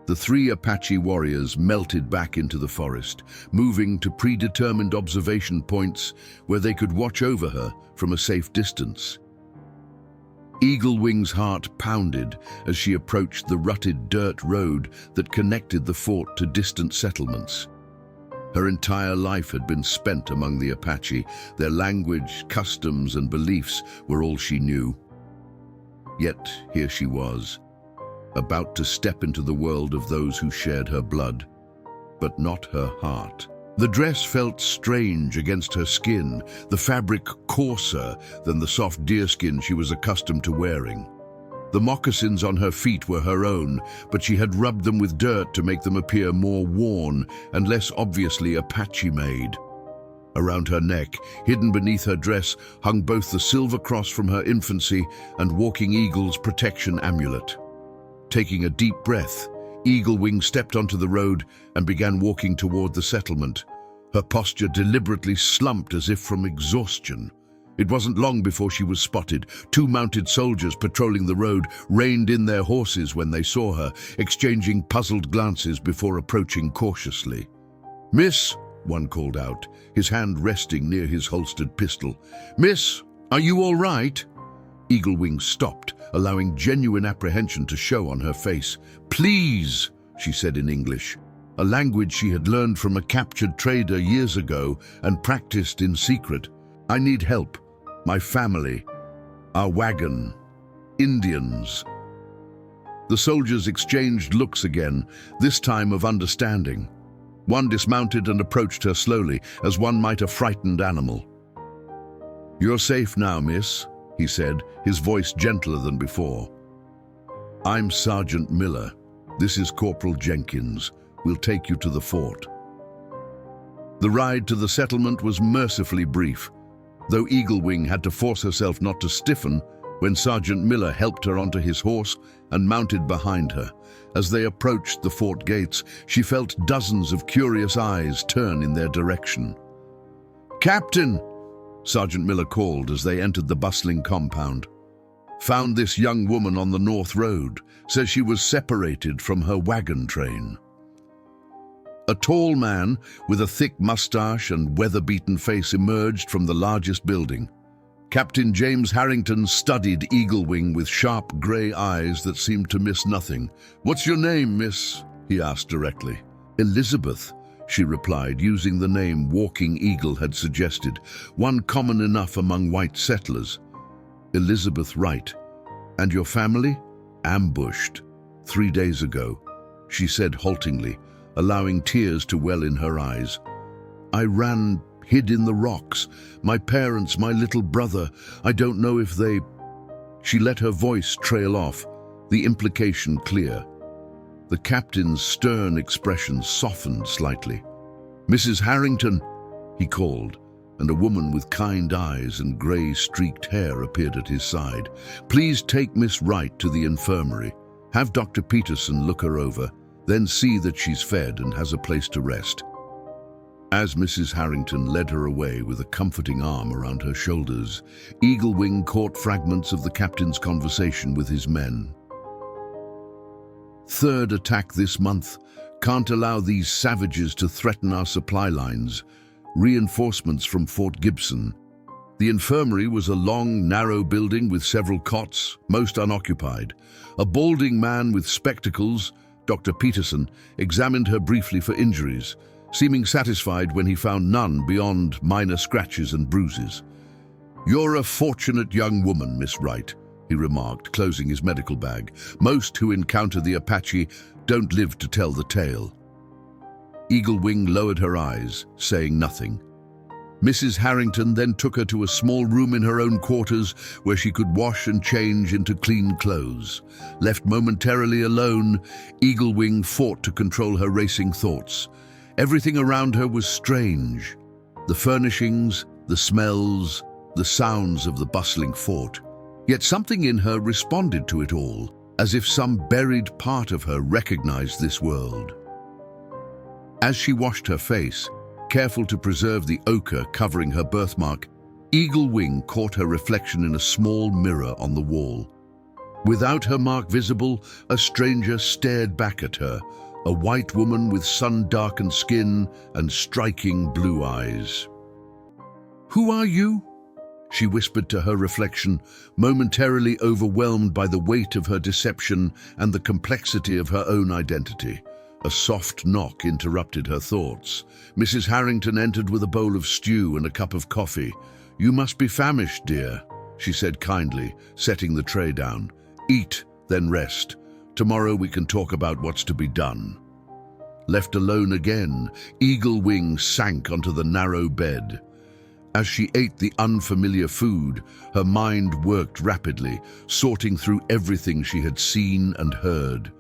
The three Apache warriors melted back into the forest, moving to predetermined observation points where they could watch over her from a safe distance. Eagle Wing's heart pounded as she approached the rutted dirt road that connected the fort to distant settlements. Her entire life had been spent among the Apache. Their language, customs, and beliefs were all she knew. Yet here she was, about to step into the world of those who shared her blood, but not her heart. The dress felt strange against her skin, the fabric coarser than the soft deerskin she was accustomed to wearing. The moccasins on her feet were her own, but she had rubbed them with dirt to make them appear more worn and less obviously Apache-made. Around her neck, hidden beneath her dress, hung both the silver cross from her infancy and Walking Eagle's protection amulet. Taking a deep breath, Eagle Wing stepped onto the road and began walking toward the settlement. Her posture deliberately slumped as if from exhaustion. It wasn't long before she was spotted. Two mounted soldiers patrolling the road reined in their horses when they saw her, exchanging puzzled glances before approaching cautiously. "Miss," one called out, his hand resting near his holstered pistol. "Miss, are you all right?" Eagle Wing stopped, allowing genuine apprehension to show on her face. "Please," she said in English, a language she had learned from a captured trader years ago and practiced in secret. "I need help. My family, our wagon, Indians." The soldiers exchanged looks again, this time of understanding. One dismounted and approached her slowly, as one might a frightened animal. "You're safe now, miss," he said, his voice gentler than before. "I'm Sergeant Miller. This is Corporal Jenkins. We'll take you to the fort." The ride to the settlement was mercifully brief, though Eagle Wing had to force herself not to stiffen when Sergeant Miller helped her onto his horse and mounted behind her. As they approached the fort gates, she felt dozens of curious eyes turn in their direction. "Captain," Sergeant Miller called as they entered the bustling compound. "Found this young woman on the North Road. Says she was separated from her wagon train." A tall man with a thick mustache and weather-beaten face emerged from the largest building. Captain James Harrington studied Eagle Wing with sharp grey eyes that seemed to miss nothing. "What's your name, miss?" he asked directly. "Elizabeth," she replied, using the name Walking Eagle had suggested, one common enough among white settlers. Elizabeth Wright. And your family? Ambushed. 3 days ago, she said haltingly, allowing tears to well in her eyes. I ran, hid in the rocks. My parents, my little brother, I don't know if they... She let her voice trail off, the implication clear. The captain's stern expression softened slightly. Mrs. Harrington, he called, and a woman with kind eyes and grey-streaked hair appeared at his side. Please take Miss Wright to the infirmary. Have Dr. Peterson look her over, then see that she's fed and has a place to rest. As Mrs. Harrington led her away with a comforting arm around her shoulders, Eaglewing caught fragments of the captain's conversation with his men. Third attack this month. Can't allow these savages to threaten our supply lines. Reinforcements from Fort Gibson. The infirmary was a long, narrow building with several cots, most unoccupied. A balding man with spectacles, Dr. Peterson, examined her briefly for injuries, seeming satisfied when he found none beyond minor scratches and bruises. You're a fortunate young woman, Miss Wright, he remarked, closing his medical bag. Most who encounter the Apache don't live to tell the tale. Eaglewing lowered her eyes, saying nothing. Mrs. Harrington then took her to a small room in her own quarters where she could wash and change into clean clothes. Left momentarily alone, Eaglewing fought to control her racing thoughts. Everything around her was strange. The furnishings, the smells, the sounds of the bustling fort. Yet something in her responded to it all, as if some buried part of her recognized this world. As she washed her face, careful to preserve the ochre covering her birthmark, Eaglewing caught her reflection in a small mirror on the wall. Without her mark visible, a stranger stared back at her, a white woman with sun-darkened skin and striking blue eyes. "Who are you?" she whispered to her reflection, momentarily overwhelmed by the weight of her deception and the complexity of her own identity. A soft knock interrupted her thoughts. Mrs. Harrington entered with a bowl of stew and a cup of coffee. "You must be famished, dear," she said kindly, setting the tray down. "Eat, then rest. Tomorrow we can talk about what's to be done." Left alone again, Eaglewing sank onto the narrow bed. As she ate the unfamiliar food, her mind worked rapidly, sorting through everything she had seen and heard.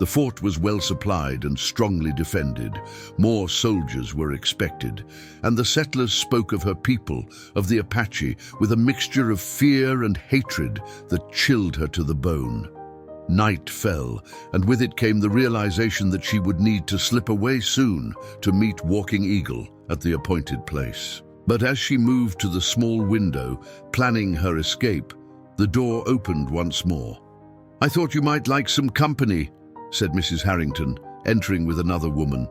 The fort was well supplied and strongly defended. More soldiers were expected, and the settlers spoke of her people, of the Apache, with a mixture of fear and hatred that chilled her to the bone. Night fell, and with it came the realization that she would need to slip away soon to meet Walking Eagle at the appointed place. But as she moved to the small window, planning her escape, the door opened once more. "I thought you might like some company," said Mrs. Harrington, entering with another woman.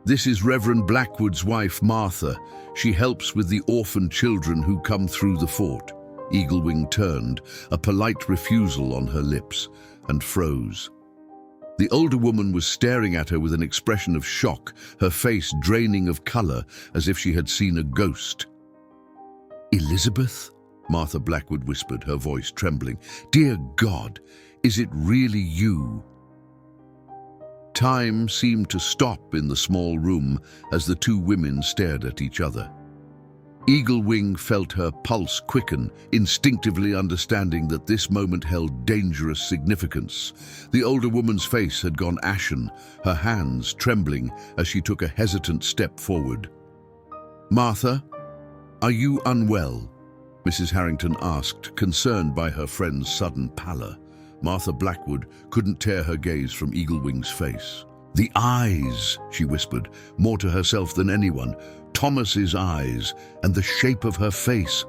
"This is Reverend Blackwood's wife, Martha. She helps with the orphan children who come through the fort." Eaglewing turned, a polite refusal on her lips, and froze. The older woman was staring at her with an expression of shock, her face draining of color as if she had seen a ghost. "Elizabeth?" Martha Blackwood whispered, her voice trembling. "Dear God, is it really you?" Time seemed to stop in the small room as the two women stared at each other. Eaglewing felt her pulse quicken, instinctively understanding that this moment held dangerous significance. The older woman's face had gone ashen, her hands trembling as she took a hesitant step forward. "Martha, are you unwell?" Mrs. Harrington asked, concerned by her friend's sudden pallor. Martha Blackwood couldn't tear her gaze from Eaglewing's face. "The eyes," she whispered, more to herself than anyone. Thomas's eyes and the shape of her face.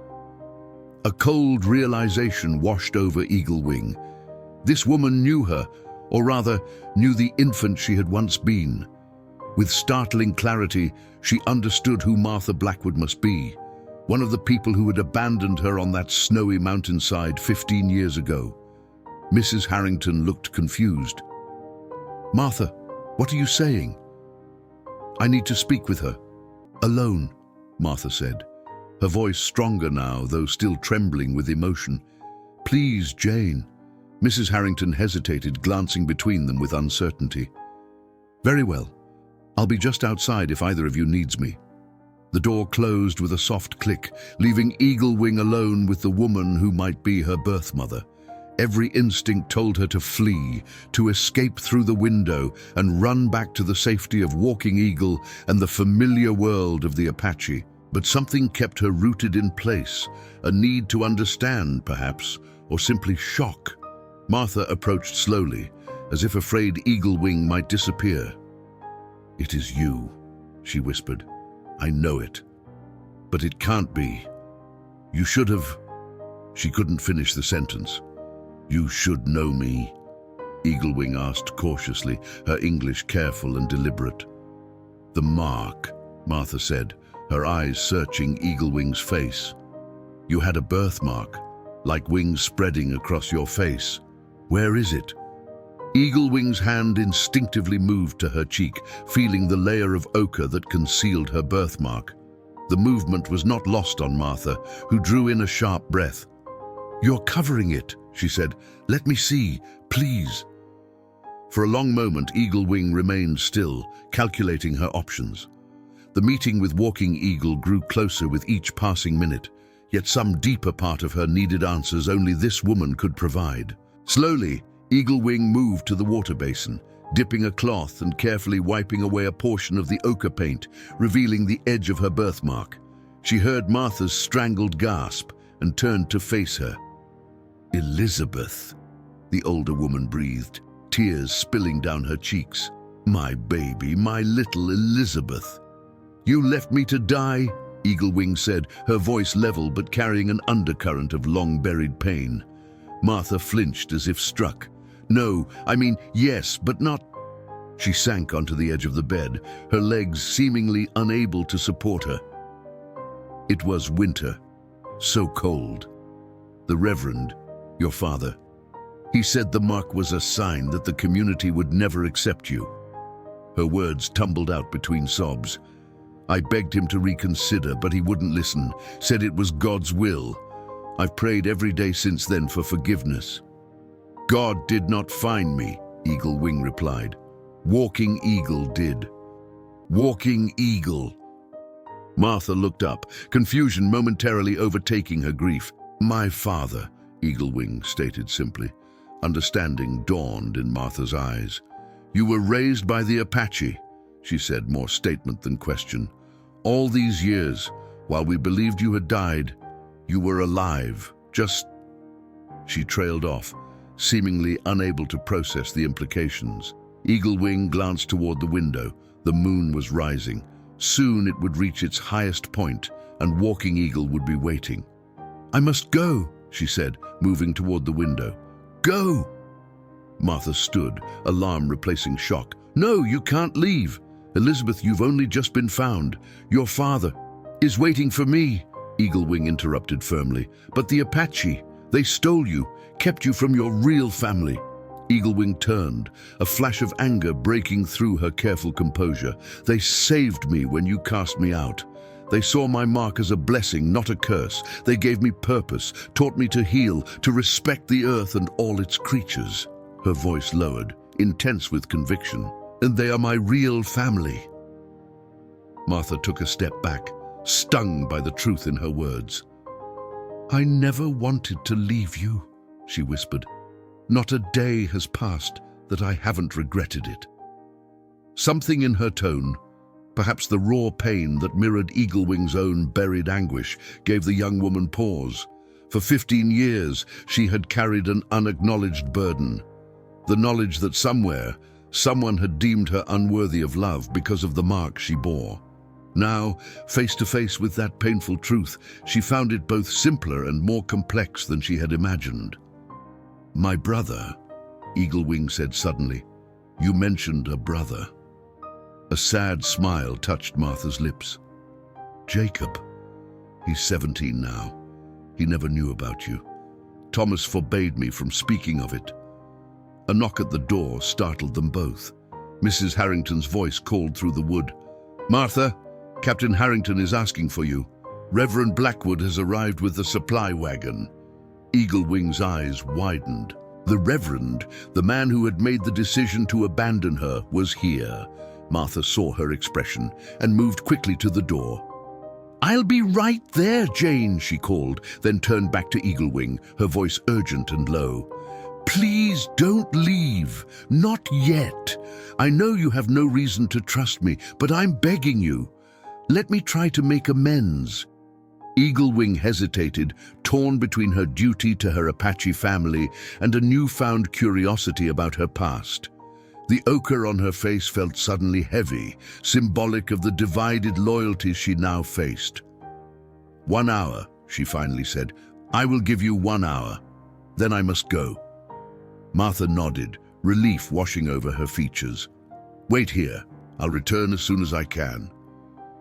A cold realization washed over Eaglewing. This woman knew her, or rather, knew the infant she had once been. With startling clarity, she understood who Martha Blackwood must be. One of the people who had abandoned her on that snowy mountainside 15 years ago. Mrs. Harrington looked confused. "Martha, what are you saying?" "I need to speak with her. Alone," Martha said, her voice stronger now, though still trembling with emotion. Please, Jane. Mrs. Harrington hesitated, glancing between them with uncertainty. Very well. I'll be just outside if either of you needs me. The door closed with a soft click, leaving Eagle Wing alone with the woman who might be her birth mother. Every instinct told her to flee, to escape through the window and run back to the safety of Walking Eagle and the familiar world of the Apache. But something kept her rooted in place, a need to understand, perhaps, or simply shock. Martha approached slowly, as if afraid Eagle Wing might disappear. "It is you," she whispered. "I know it. But it can't be. You should have..." She couldn't finish the sentence. "You should know me," Eagle Wing asked cautiously, her English careful and deliberate. "The mark," Martha said, her eyes searching Eagle Wing's face. "You had a birthmark, like wings spreading across your face. Where is it?" Eagle Wing's hand instinctively moved to her cheek, feeling the layer of ochre that concealed her birthmark. The movement was not lost on Martha, who drew in a sharp breath. "You're covering it," she said. "Let me see, please." For a long moment, Eagle Wing remained still, calculating her options. The meeting with Walking Eagle grew closer with each passing minute, yet some deeper part of her needed answers only this woman could provide. Slowly, Eagle Wing moved to the water basin, dipping a cloth and carefully wiping away a portion of the ochre paint, revealing the edge of her birthmark. She heard Martha's strangled gasp and turned to face her. "Elizabeth," the older woman breathed, tears spilling down her cheeks. "My baby, my little Elizabeth." "You left me to die," Eagle Wing said, her voice level but carrying an undercurrent of long-buried pain. Martha flinched as if struck. "No, I mean, yes, but not..." She sank onto the edge of the bed, her legs seemingly unable to support her. It was winter, so cold. "The Reverend, your father, he said the mark was a sign that the community would never accept you." Her words tumbled out between sobs. "I begged him to reconsider, but he wouldn't listen, said it was God's will. I've prayed every day since then for forgiveness." "God did not find me," Eagle Wing replied. "Walking Eagle did." "Walking Eagle." Martha looked up, confusion momentarily overtaking her grief. "My father," Eagle Wing stated simply. Understanding dawned in Martha's eyes. "You were raised by the Apache," she said, more statement than question. "All these years, while we believed you had died, you were alive, just..." She trailed off, seemingly unable to process the implications. Eagle Wing glanced toward the window. The moon was rising. Soon it would reach its highest point, and Walking Eagle would be waiting. "I must go," she said, moving toward the window. "Go!" Martha stood, alarm replacing shock. "No, you can't leave. Elizabeth, you've only just been found. Your father is waiting for me," Eagle Wing interrupted firmly. "But the Apache, they stole you, kept you from your real family." Eagle Wing turned, a flash of anger breaking through her careful composure. "They saved me when you cast me out. They saw my mark as a blessing, not a curse. They gave me purpose, taught me to heal, to respect the earth and all its creatures." Her voice lowered, intense with conviction. "And they are my real family." Martha took a step back, stung by the truth in her words. "I never wanted to leave you," she whispered. "Not a day has passed that I haven't regretted it." Something in her tone, perhaps the raw pain that mirrored Eagle Wing's own buried anguish, gave the young woman pause. For 15 years, she had carried an unacknowledged burden. The knowledge that somewhere, someone had deemed her unworthy of love because of the mark she bore. Now, face to face with that painful truth, she found it both simpler and more complex than she had imagined. "My brother," Eagle Wing said suddenly. "You mentioned a brother." A sad smile touched Martha's lips. "Jacob. He's 17 now. He never knew about you. Thomas forbade me from speaking of it." A knock at the door startled them both. Mrs. Harrington's voice called through the wood. "Martha, Captain Harrington is asking for you. Reverend Blackwood has arrived with the supply wagon." Eaglewing's eyes widened. The Reverend, the man who had made the decision to abandon her, was here. Martha saw her expression and moved quickly to the door. "I'll be right there, Jane," she called, then turned back to Eaglewing, her voice urgent and low. "Please don't leave. Not yet. I know you have no reason to trust me, but I'm begging you. Let me try to make amends." Eaglewing hesitated, torn between her duty to her Apache family and a newfound curiosity about her past. The ochre on her face felt suddenly heavy, symbolic of the divided loyalties she now faced. "1 hour," she finally said. "I will give you 1 hour. Then I must go." Martha nodded, relief washing over her features. "Wait here. I'll return as soon as I can."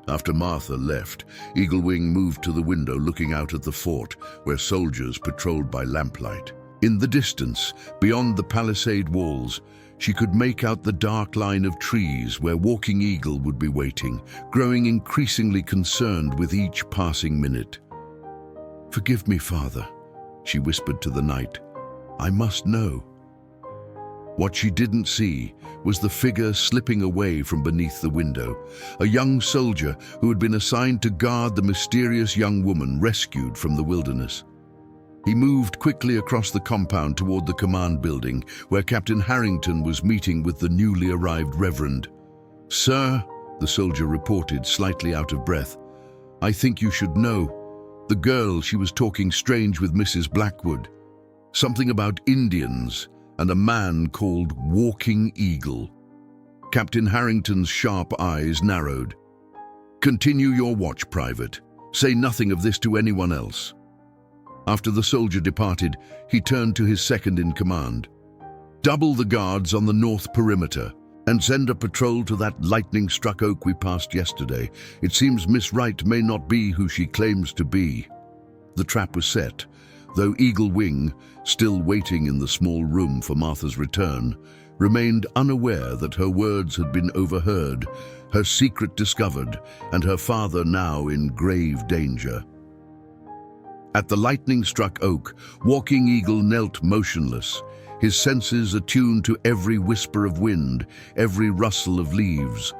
After Martha left, Eaglewing moved to the window looking out at the fort, where soldiers patrolled by lamplight. In the distance, beyond the palisade walls, she could make out the dark line of trees where Walking Eagle would be waiting, growing increasingly concerned with each passing minute. "Forgive me, Father," she whispered to the night. "I must know." What she didn't see was the figure slipping away from beneath the window, a young soldier who had been assigned to guard the mysterious young woman rescued from the wilderness. He moved quickly across the compound toward the command building, where Captain Harrington was meeting with the newly arrived Reverend. "Sir," the soldier reported, slightly out of breath, "I think you should know. The girl, she was talking strange with Mrs. Blackwood. Something about Indians and a man called Walking Eagle." Captain Harrington's sharp eyes narrowed. "Continue your watch, Private. Say nothing of this to anyone else." After the soldier departed, he turned to his second-in-command. "Double the guards on the north perimeter and send a patrol to that lightning-struck oak we passed yesterday. It seems Miss Wright may not be who she claims to be." The trap was set, though Eaglewing, still waiting in the small room for Martha's return, remained unaware that her words had been overheard, her secret discovered, and her father now in grave danger. At the lightning-struck oak, Walking Eagle knelt motionless, his senses attuned to every whisper of wind, every rustle of leaves.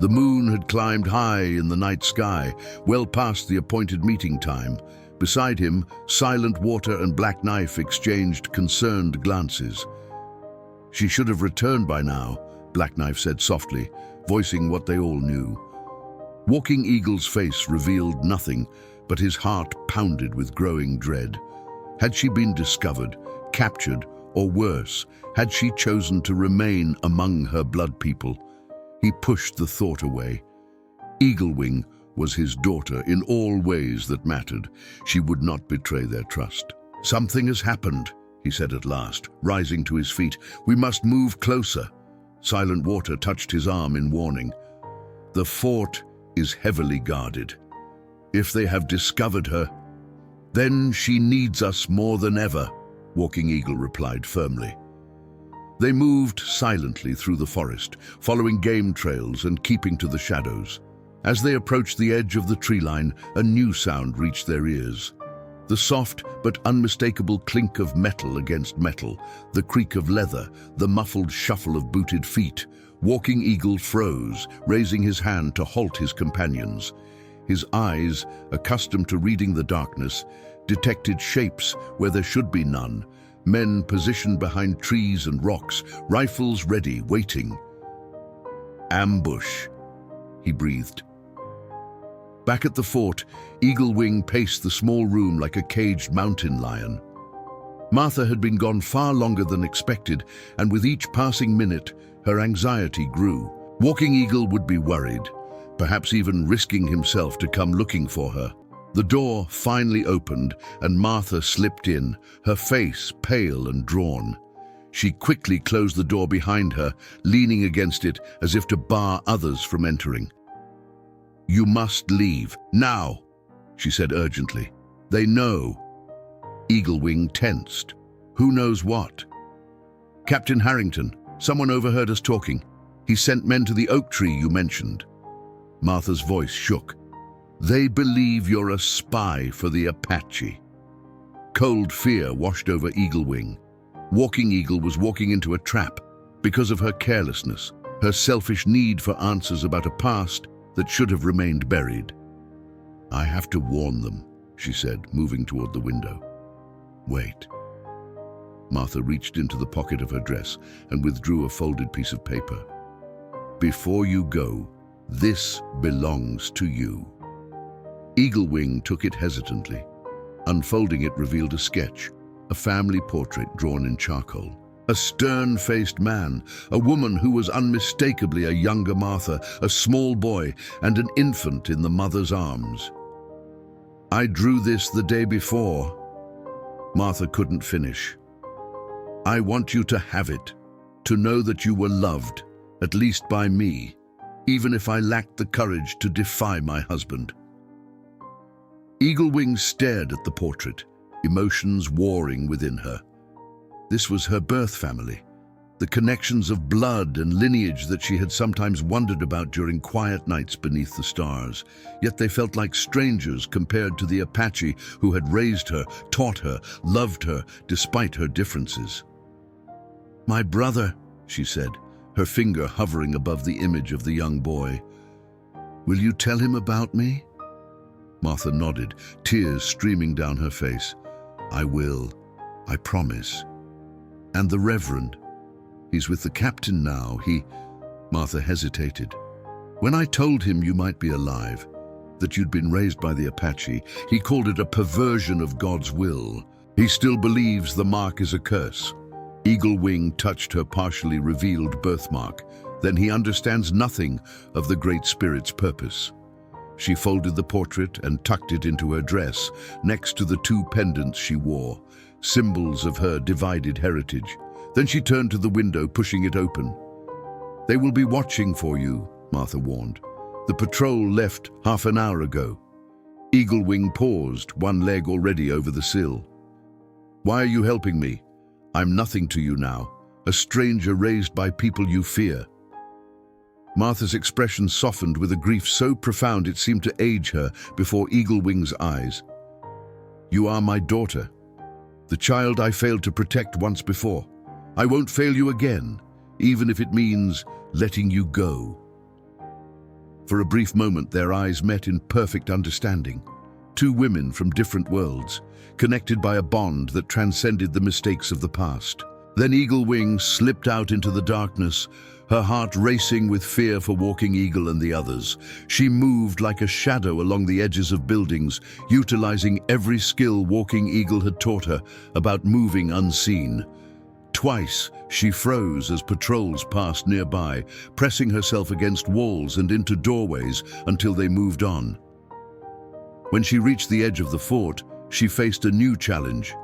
The moon had climbed high in the night sky, well past the appointed meeting time. Beside him, Silent Water and Black Knife exchanged concerned glances. "She should have returned by now," Black Knife said softly, voicing what they all knew. Walking Eagle's face revealed nothing, but his heart pounded with growing dread. Had she been discovered, captured, or worse, had she chosen to remain among her blood people? He pushed the thought away. Eaglewing was his daughter in all ways that mattered. She would not betray their trust. "Something has happened," he said at last, rising to his feet. "We must move closer." Silent Water touched his arm in warning. "The fort is heavily guarded. If they have discovered her, then she needs us more than ever," Walking Eagle replied firmly. They moved silently through the forest, following game trails and keeping to the shadows. As they approached the edge of the tree line, a new sound reached their ears. The soft but unmistakable clink of metal against metal, the creak of leather, the muffled shuffle of booted feet. Walking Eagle froze, raising his hand to halt his companions. His eyes, accustomed to reading the darkness, detected shapes where there should be none. Men positioned behind trees and rocks, rifles ready, waiting. "Ambush," he breathed. Back at the fort, Eaglewing paced the small room like a caged mountain lion. Martha had been gone far longer than expected, and with each passing minute, her anxiety grew. Walking Eagle would be worried, perhaps even risking himself to come looking for her. The door finally opened, and Martha slipped in, her face pale and drawn. She quickly closed the door behind her, leaning against it as if to bar others from entering. "You must leave, now," she said urgently. "They know." Eaglewing tensed. Who knows what? "Captain Harrington, someone overheard us talking. He sent men to the oak tree you mentioned." Martha's voice shook. "They believe you're a spy for the Apache." Cold fear washed over Eaglewing. Walking Eagle was walking into a trap because of her carelessness, her selfish need for answers about a past that should have remained buried. "I have to warn them," she said, moving toward the window. "Wait." Martha reached into the pocket of her dress and withdrew a folded piece of paper. "Before you go, this belongs to you." Eaglewing took it hesitantly. Unfolding it revealed a sketch, a family portrait drawn in charcoal. A stern-faced man, a woman who was unmistakably a younger Martha, a small boy, and an infant in the mother's arms. "I drew this the day before." Martha couldn't finish. "I want you to have it, to know that you were loved, at least by me, even if I lacked the courage to defy my husband." Eaglewing stared at the portrait, emotions warring within her. This was her birth family, the connections of blood and lineage that she had sometimes wondered about during quiet nights beneath the stars. Yet they felt like strangers compared to the Apache who had raised her, taught her, loved her, despite her differences. "My brother," she said, her finger hovering above the image of the young boy. "Will you tell him about me?" Martha nodded, tears streaming down her face. "I will. I promise." "And the Reverend? He's with the captain now. Martha hesitated. "When I told him you might be alive, that you'd been raised by the Apache, he called it a perversion of God's will. He still believes the mark is a curse." Eaglewing touched her partially revealed birthmark. "Then he understands nothing of the Great Spirit's purpose." She folded the portrait and tucked it into her dress, next to the 2 pendants she wore, symbols of her divided heritage. Then she turned to the window, pushing it open. "They will be watching for you," Martha warned. "The patrol left half an hour ago." Eaglewing paused, one leg already over the sill. "Why are you helping me? I'm nothing to you now, a stranger raised by people you fear." Martha's expression softened with a grief so profound it seemed to age her before Eaglewing's eyes. "You are my daughter, the child I failed to protect once before. I won't fail you again, even if it means letting you go." For a brief moment, their eyes met in perfect understanding. 2 women from different worlds, connected by a bond that transcended the mistakes of the past. Then Eaglewing slipped out into the darkness, her heart racing with fear for Walking Eagle and the others. She moved like a shadow along the edges of buildings, utilizing every skill Walking Eagle had taught her about moving unseen. Twice, she froze as patrols passed nearby, pressing herself against walls and into doorways until they moved on. When she reached the edge of the fort, she faced a new challenge.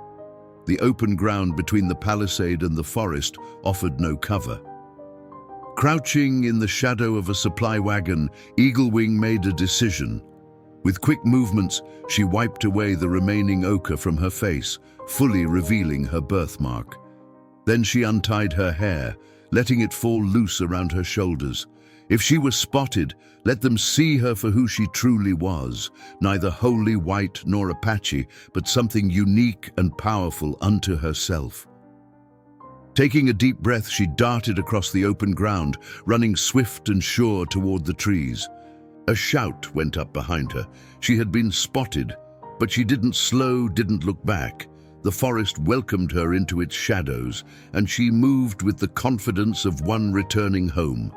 The open ground between the palisade and the forest offered no cover. Crouching in the shadow of a supply wagon, Eaglewing made a decision. With quick movements, she wiped away the remaining ochre from her face, fully revealing her birthmark. Then she untied her hair, letting it fall loose around her shoulders. If she was spotted, let them see her for who she truly was, neither wholly white nor Apache, but something unique and powerful unto herself. Taking a deep breath, she darted across the open ground, running swift and sure toward the trees. A shout went up behind her. She had been spotted, but she didn't slow, didn't look back. The forest welcomed her into its shadows, and she moved with the confidence of one returning home.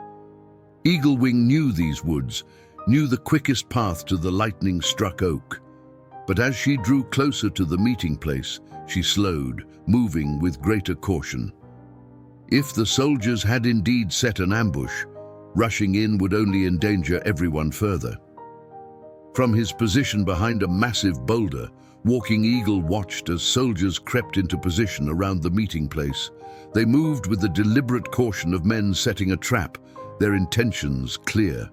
Eaglewing knew these woods, knew the quickest path to the lightning-struck oak. But as she drew closer to the meeting place, she slowed, moving with greater caution. If the soldiers had indeed set an ambush, rushing in would only endanger everyone further. From his position behind a massive boulder, Walking Eagle watched as soldiers crept into position around the meeting place. They moved with the deliberate caution of men setting a trap, their intentions clear.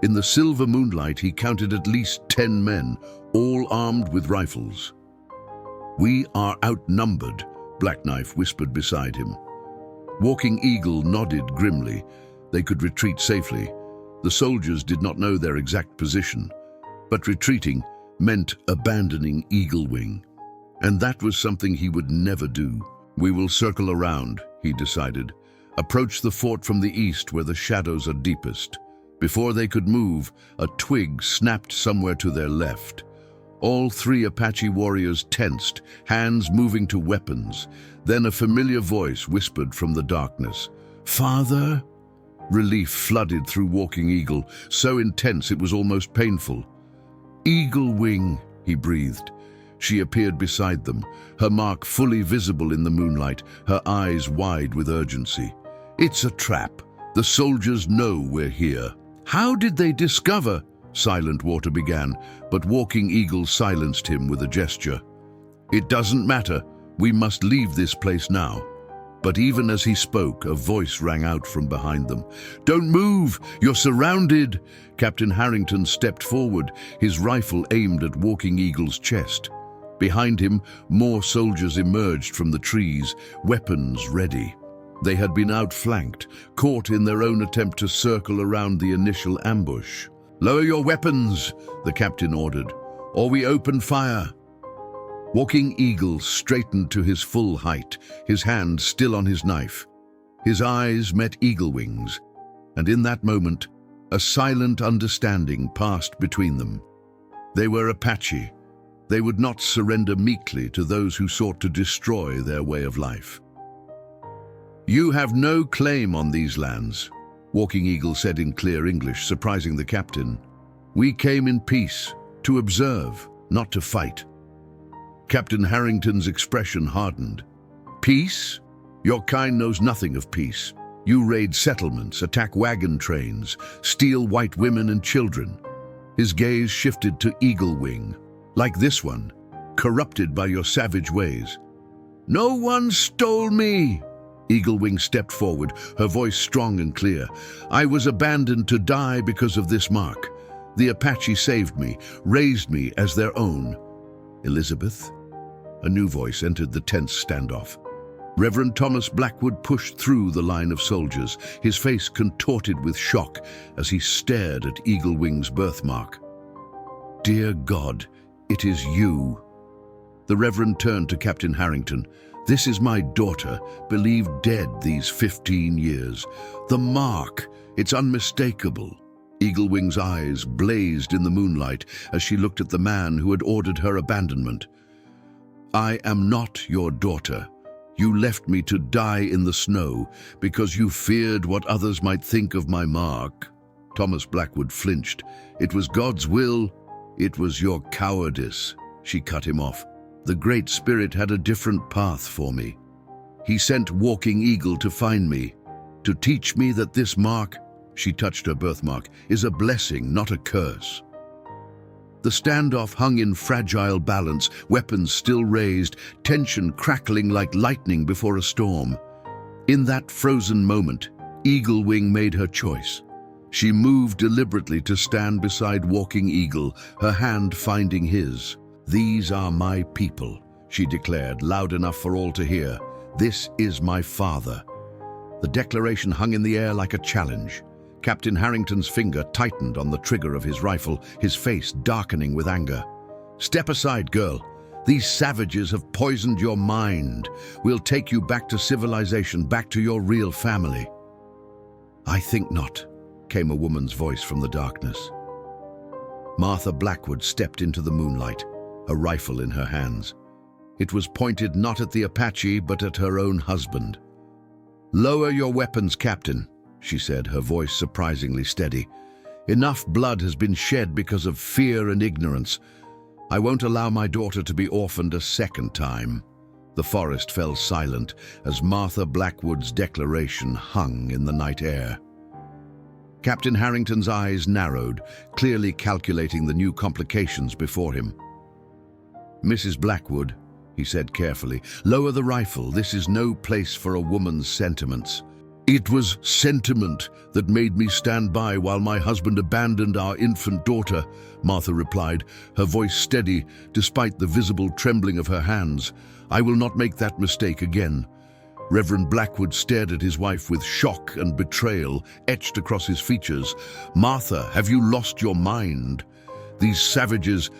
In the silver moonlight, he counted at least 10 men, all armed with rifles. "We are outnumbered," Blackknife whispered beside him. Walking Eagle nodded grimly. They could retreat safely. The soldiers did not know their exact position, but retreating meant abandoning Eaglewing. And that was something he would never do. "We will circle around," he decided. "Approach the fort from the east where the shadows are deepest." Before they could move, a twig snapped somewhere to their left. All three Apache warriors tensed, hands moving to weapons. Then a familiar voice whispered from the darkness, "Father?" Relief flooded through Walking Eagle, so intense it was almost painful. "Eagle Wing," he breathed. She appeared beside them, her mark fully visible in the moonlight, her eyes wide with urgency. "It's a trap. The soldiers know we're here." "How did they discover?" Silent Water began, but Walking Eagle silenced him with a gesture. "It doesn't matter. We must leave this place now." But even as he spoke, a voice rang out from behind them. "Don't move! You're surrounded!" Captain Harrington stepped forward, his rifle aimed at Walking Eagle's chest. Behind him, more soldiers emerged from the trees, weapons ready. They had been outflanked, caught in their own attempt to circle around the initial ambush. "Lower your weapons," the captain ordered, "or we open fire." Walking Eagle straightened to his full height, his hand still on his knife. His eyes met Eagle Wing's, and in that moment, a silent understanding passed between them. They were Apache. They would not surrender meekly to those who sought to destroy their way of life. "You have no claim on these lands," Walking Eagle said in clear English, surprising the captain. "We came in peace, to observe, not to fight." Captain Harrington's expression hardened. "Peace? Your kind knows nothing of peace. You raid settlements, attack wagon trains, steal white women and children." His gaze shifted to Eagle Wing. "Like this one, corrupted by your savage ways." "No one stole me!" Eagle Wing stepped forward, her voice strong and clear. "I was abandoned to die because of this mark. The Apache saved me, raised me as their own." "Elizabeth?" A new voice entered the tense standoff. Reverend Thomas Blackwood pushed through the line of soldiers, his face contorted with shock as he stared at Eagle Wing's birthmark. "Dear God, it is you." The Reverend turned to Captain Harrington. "This is my daughter, believed dead these 15 years. The mark, it's unmistakable." Eagle Wing's eyes blazed in the moonlight as she looked at the man who had ordered her abandonment. "I am not your daughter. You left me to die in the snow because you feared what others might think of my mark." Thomas Blackwood flinched. "It was God's will. It was your cowardice." She cut him off. "The Great Spirit had a different path for me. He sent Walking Eagle to find me, to teach me that this mark," she touched her birthmark, "is a blessing, not a curse." The standoff hung in fragile balance, weapons still raised, tension crackling like lightning before a storm. In that frozen moment, Eagle Wing made her choice. She moved deliberately to stand beside Walking Eagle, her hand finding his. "These are my people," she declared, loud enough for all to hear. "This is my father." The declaration hung in the air like a challenge. Captain Harrington's finger tightened on the trigger of his rifle, his face darkening with anger. "Step aside, girl. These savages have poisoned your mind. We'll take you back to civilization, back to your real family." "I think not," came a woman's voice from the darkness. Martha Blackwood stepped into the moonlight, a rifle in her hands. It was pointed not at the Apache, but at her own husband. "Lower your weapons, Captain," she said, her voice surprisingly steady. "Enough blood has been shed because of fear and ignorance. I won't allow my daughter to be orphaned a second time." The forest fell silent as Martha Blackwood's declaration hung in the night air. Captain Harrington's eyes narrowed, clearly calculating the new complications before him. "Mrs. Blackwood," he said carefully, "lower the rifle. This is no place for a woman's sentiments." "It was sentiment that made me stand by while my husband abandoned our infant daughter," Martha replied, her voice steady despite the visible trembling of her hands. "I will not make that mistake again." Reverend Blackwood stared at his wife with shock and betrayal etched across his features. "Martha, have you lost your mind? These savages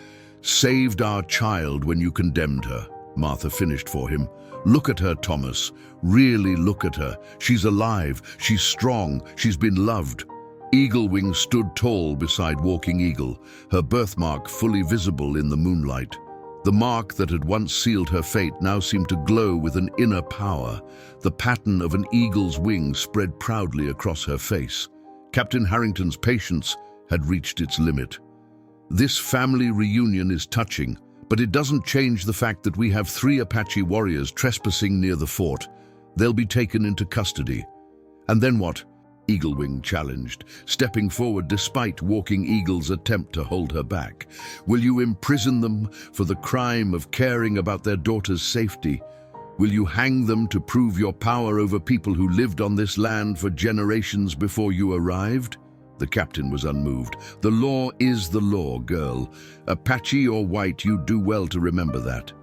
saved our child when you condemned her. Martha finished for him. "Look at her, Thomas. Really look at her. She's alive. She's strong. She's been loved." Eaglewing stood tall beside Walking Eagle, her birthmark fully visible in the moonlight. The mark that had once sealed her fate now seemed to glow with an inner power. The pattern of an eagle's wing spread proudly across her face. Captain Harrington's patience had reached its limit. "This family reunion is touching, but it doesn't change the fact that we have 3 Apache warriors trespassing near the fort. They'll be taken into custody." "And then what?" Eaglewing challenged, stepping forward despite Walking Eagle's attempt to hold her back. "Will you imprison them for the crime of caring about their daughter's safety? Will you hang them to prove your power over people who lived on this land for generations before you arrived?" The captain was unmoved. "The law is the law, girl. Apache or white, you do well to remember that.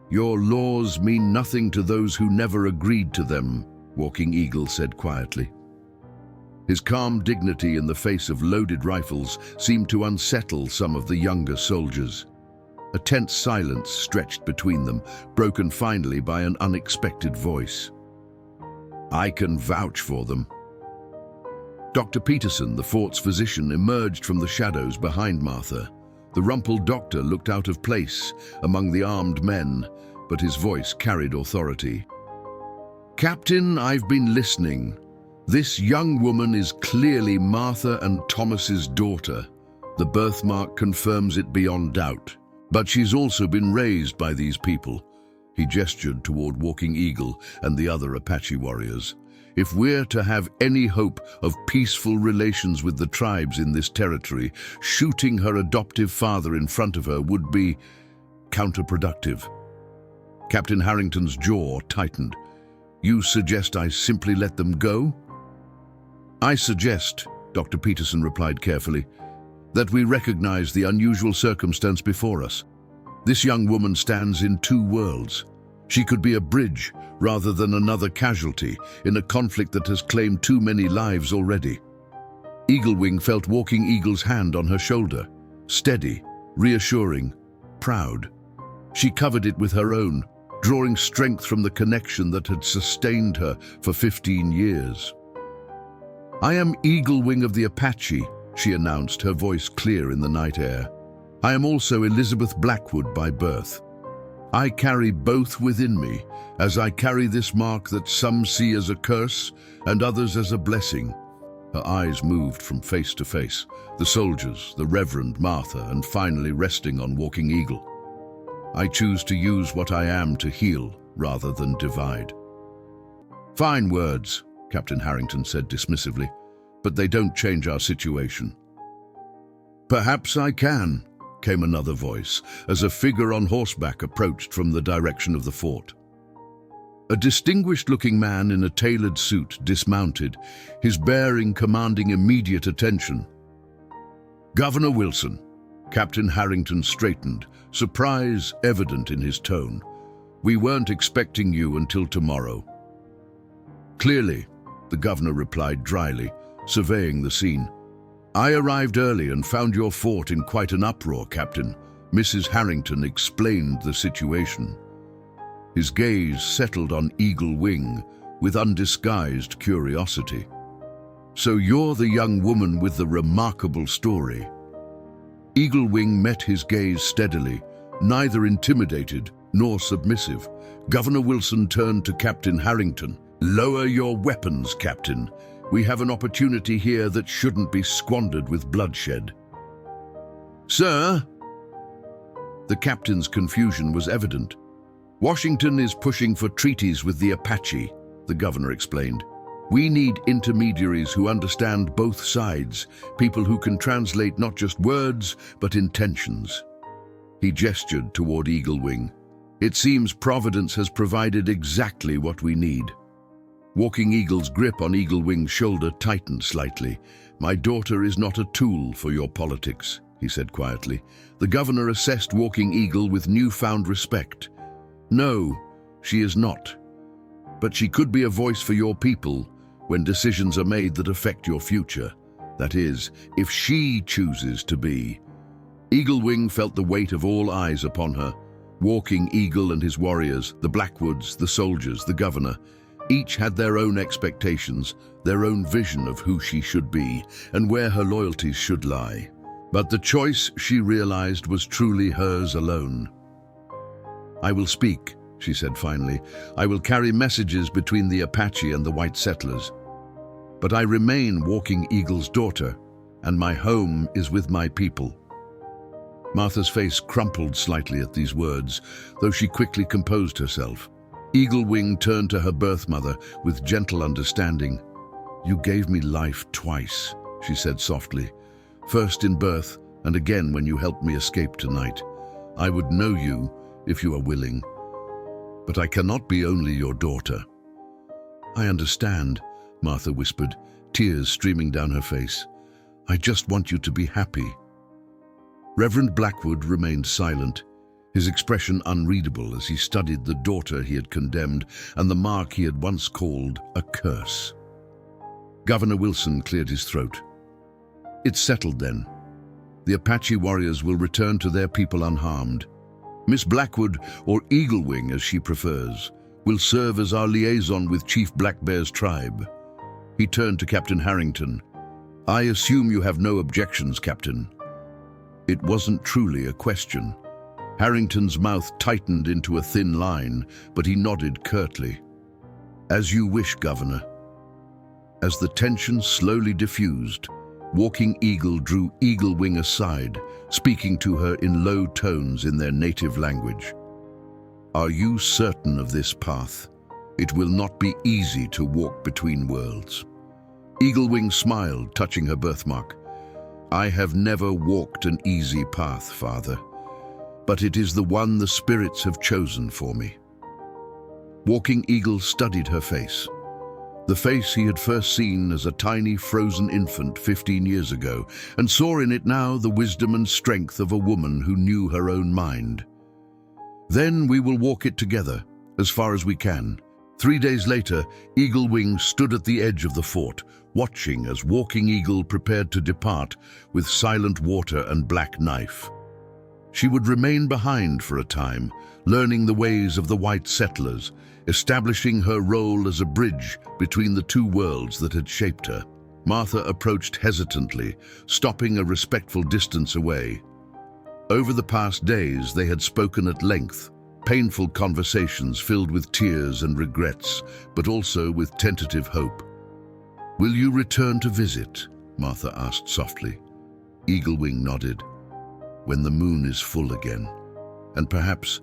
Your laws mean nothing to those who never agreed to them," Walking Eagle said quietly. His calm dignity in the face of loaded rifles seemed to unsettle some of the younger soldiers. A tense silence stretched between them, broken finally by an unexpected voice. "I can vouch for them." Dr. Peterson, the fort's physician, emerged from the shadows behind Martha. The rumpled doctor looked out of place among the armed men, but his voice carried authority. "Captain, I've been listening. This young woman is clearly Martha and Thomas's daughter. The birthmark confirms it beyond doubt. But she's also been raised by these people." He gestured toward Walking Eagle and the other Apache warriors. "If we're to have any hope of peaceful relations with the tribes in this territory, shooting her adoptive father in front of her would be counterproductive." Captain Harrington's jaw tightened. "You suggest I simply let them go?" "I suggest," Dr. Peterson replied carefully, "that we recognize the unusual circumstance before us. This young woman stands in 2 worlds. She could be a bridge rather than another casualty in a conflict that has claimed too many lives already." Eaglewing felt Walking Eagle's hand on her shoulder, steady, reassuring, proud. She covered it with her own, drawing strength from the connection that had sustained her for 15 years. "I am Eaglewing of the Apache," she announced, her voice clear in the night air. "I am also Elizabeth Blackwood by birth. I carry both within me, as I carry this mark that some see as a curse and others as a blessing." Her eyes moved from face to face, the soldiers, the Reverend Martha, and finally resting on Walking Eagle. "I choose to use what I am to heal rather than divide." "Fine words," Captain Harrington said dismissively, "but they don't change our situation." "Perhaps I can," came another voice, as a figure on horseback approached from the direction of the fort. A distinguished-looking man in a tailored suit dismounted, his bearing commanding immediate attention. "Governor Wilson." Captain Harrington straightened, surprise evident in his tone. "We weren't expecting you until tomorrow." "Clearly," the governor replied dryly, surveying the scene. "I arrived early and found your fort in quite an uproar, Captain." Mrs. Harrington explained the situation. His gaze settled on Eaglewing with undisguised curiosity. "So you're the young woman with the remarkable story." Eaglewing met his gaze steadily, neither intimidated nor submissive. Governor Wilson turned to Captain Harrington. "Lower your weapons, Captain. We have an opportunity here that shouldn't be squandered with bloodshed." "Sir?" The captain's confusion was evident. "Washington is pushing for treaties with the Apache," the governor explained. "We need intermediaries who understand both sides, people who can translate not just words, but intentions." He gestured toward Eaglewing. "It seems Providence has provided exactly what we need." Walking Eagle's grip on Eaglewing's shoulder tightened slightly. "My daughter is not a tool for your politics," he said quietly. The governor assessed Walking Eagle with newfound respect. "No, she is not. But she could be a voice for your people when decisions are made that affect your future. That is, if she chooses to be." Eaglewing felt the weight of all eyes upon her. Walking Eagle and his warriors, the Blackwoods, the soldiers, the governor, each had their own expectations, their own vision of who she should be and where her loyalties should lie. But the choice, she realized, was truly hers alone. "I will speak," she said finally. "I will carry messages between the Apache and the white settlers. But I remain Walking Eagle's daughter, and my home is with my people." Martha's face crumpled slightly at these words, though she quickly composed herself. Eagle Wing turned to her birth mother with gentle understanding. "You gave me life twice," she said softly. "First in birth, and again when you helped me escape tonight. I would know you if you are willing. But I cannot be only your daughter." "I understand," Martha whispered, tears streaming down her face. "I just want you to be happy." Reverend Blackwood remained silent, his expression unreadable as he studied the daughter he had condemned and the mark he had once called a curse. Governor Wilson cleared his throat. "It's settled then. The Apache warriors will return to their people unharmed. Miss Blackwood, or Eagle Wing as she prefers, will serve as our liaison with Chief Blackbear's tribe." He turned to Captain Harrington. "I assume you have no objections, Captain." It wasn't truly a question. Harrington's mouth tightened into a thin line, but he nodded curtly. "As you wish, Governor." As the tension slowly diffused, Walking Eagle drew Eagle Wing aside, speaking to her in low tones in their native language. "Are you certain of this path? It will not be easy to walk between worlds." Eagle Wing smiled, touching her birthmark. "I have never walked an easy path, Father, but it is the one the spirits have chosen for me." Walking Eagle studied her face. The face he had first seen as a tiny frozen infant 15 years ago, and saw in it now the wisdom and strength of a woman who knew her own mind. "Then we will walk it together, as far as we can." 3 days later, Eagle Wing stood at the edge of the fort, watching as Walking Eagle prepared to depart with Silent Water and Black Knife. She would remain behind for a time, learning the ways of the white settlers, establishing her role as a bridge between the two worlds that had shaped her. Martha approached hesitantly, stopping a respectful distance away. Over the past days, they had spoken at length, painful conversations filled with tears and regrets, but also with tentative hope. "Will you return to visit?" Martha asked softly. Eagle Wing nodded. "When the moon is full again. And perhaps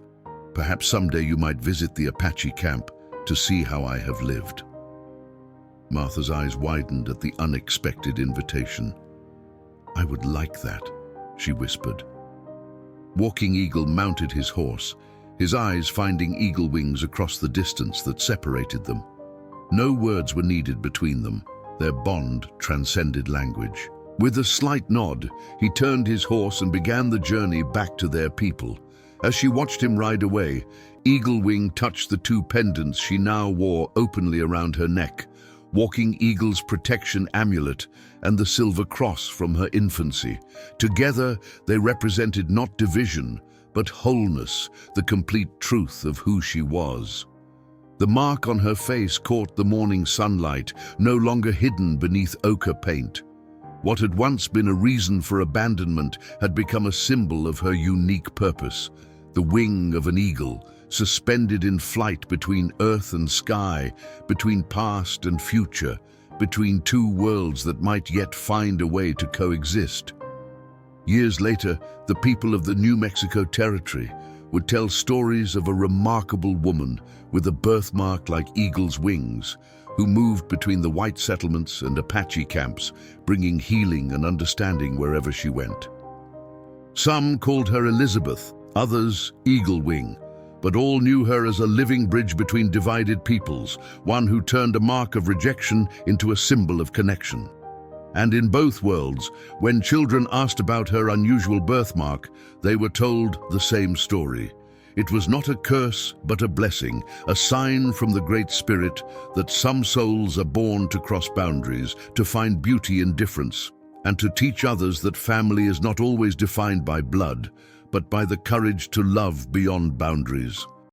someday you might visit the Apache camp to see how I have lived." Martha's eyes widened at the unexpected invitation. "I would like that," she whispered. Walking Eagle mounted his horse, his eyes finding Eagle Wings across the distance that separated them. No words were needed between them. Their bond transcended language. With a slight nod, he turned his horse and began the journey back to their people. As she watched him ride away, Eagle Wing touched the 2 pendants she now wore openly around her neck, Walking Eagle's protection amulet and the silver cross from her infancy. Together, they represented not division, but wholeness, the complete truth of who she was. The mark on her face caught the morning sunlight, no longer hidden beneath ochre paint. What had once been a reason for abandonment had become a symbol of her unique purpose. The wing of an eagle, suspended in flight between earth and sky, between past and future, between 2 worlds that might yet find a way to coexist. Years later, the people of the New Mexico Territory would tell stories of a remarkable woman with a birthmark like eagle's wings, who moved between the white settlements and Apache camps, bringing healing and understanding wherever she went. Some called her Elizabeth, others Eagle Wing, but all knew her as a living bridge between divided peoples, one who turned a mark of rejection into a symbol of connection. And in both worlds, when children asked about her unusual birthmark, they were told the same story. It was not a curse, but a blessing, a sign from the Great Spirit that some souls are born to cross boundaries, to find beauty in difference, and to teach others that family is not always defined by blood, but by the courage to love beyond boundaries.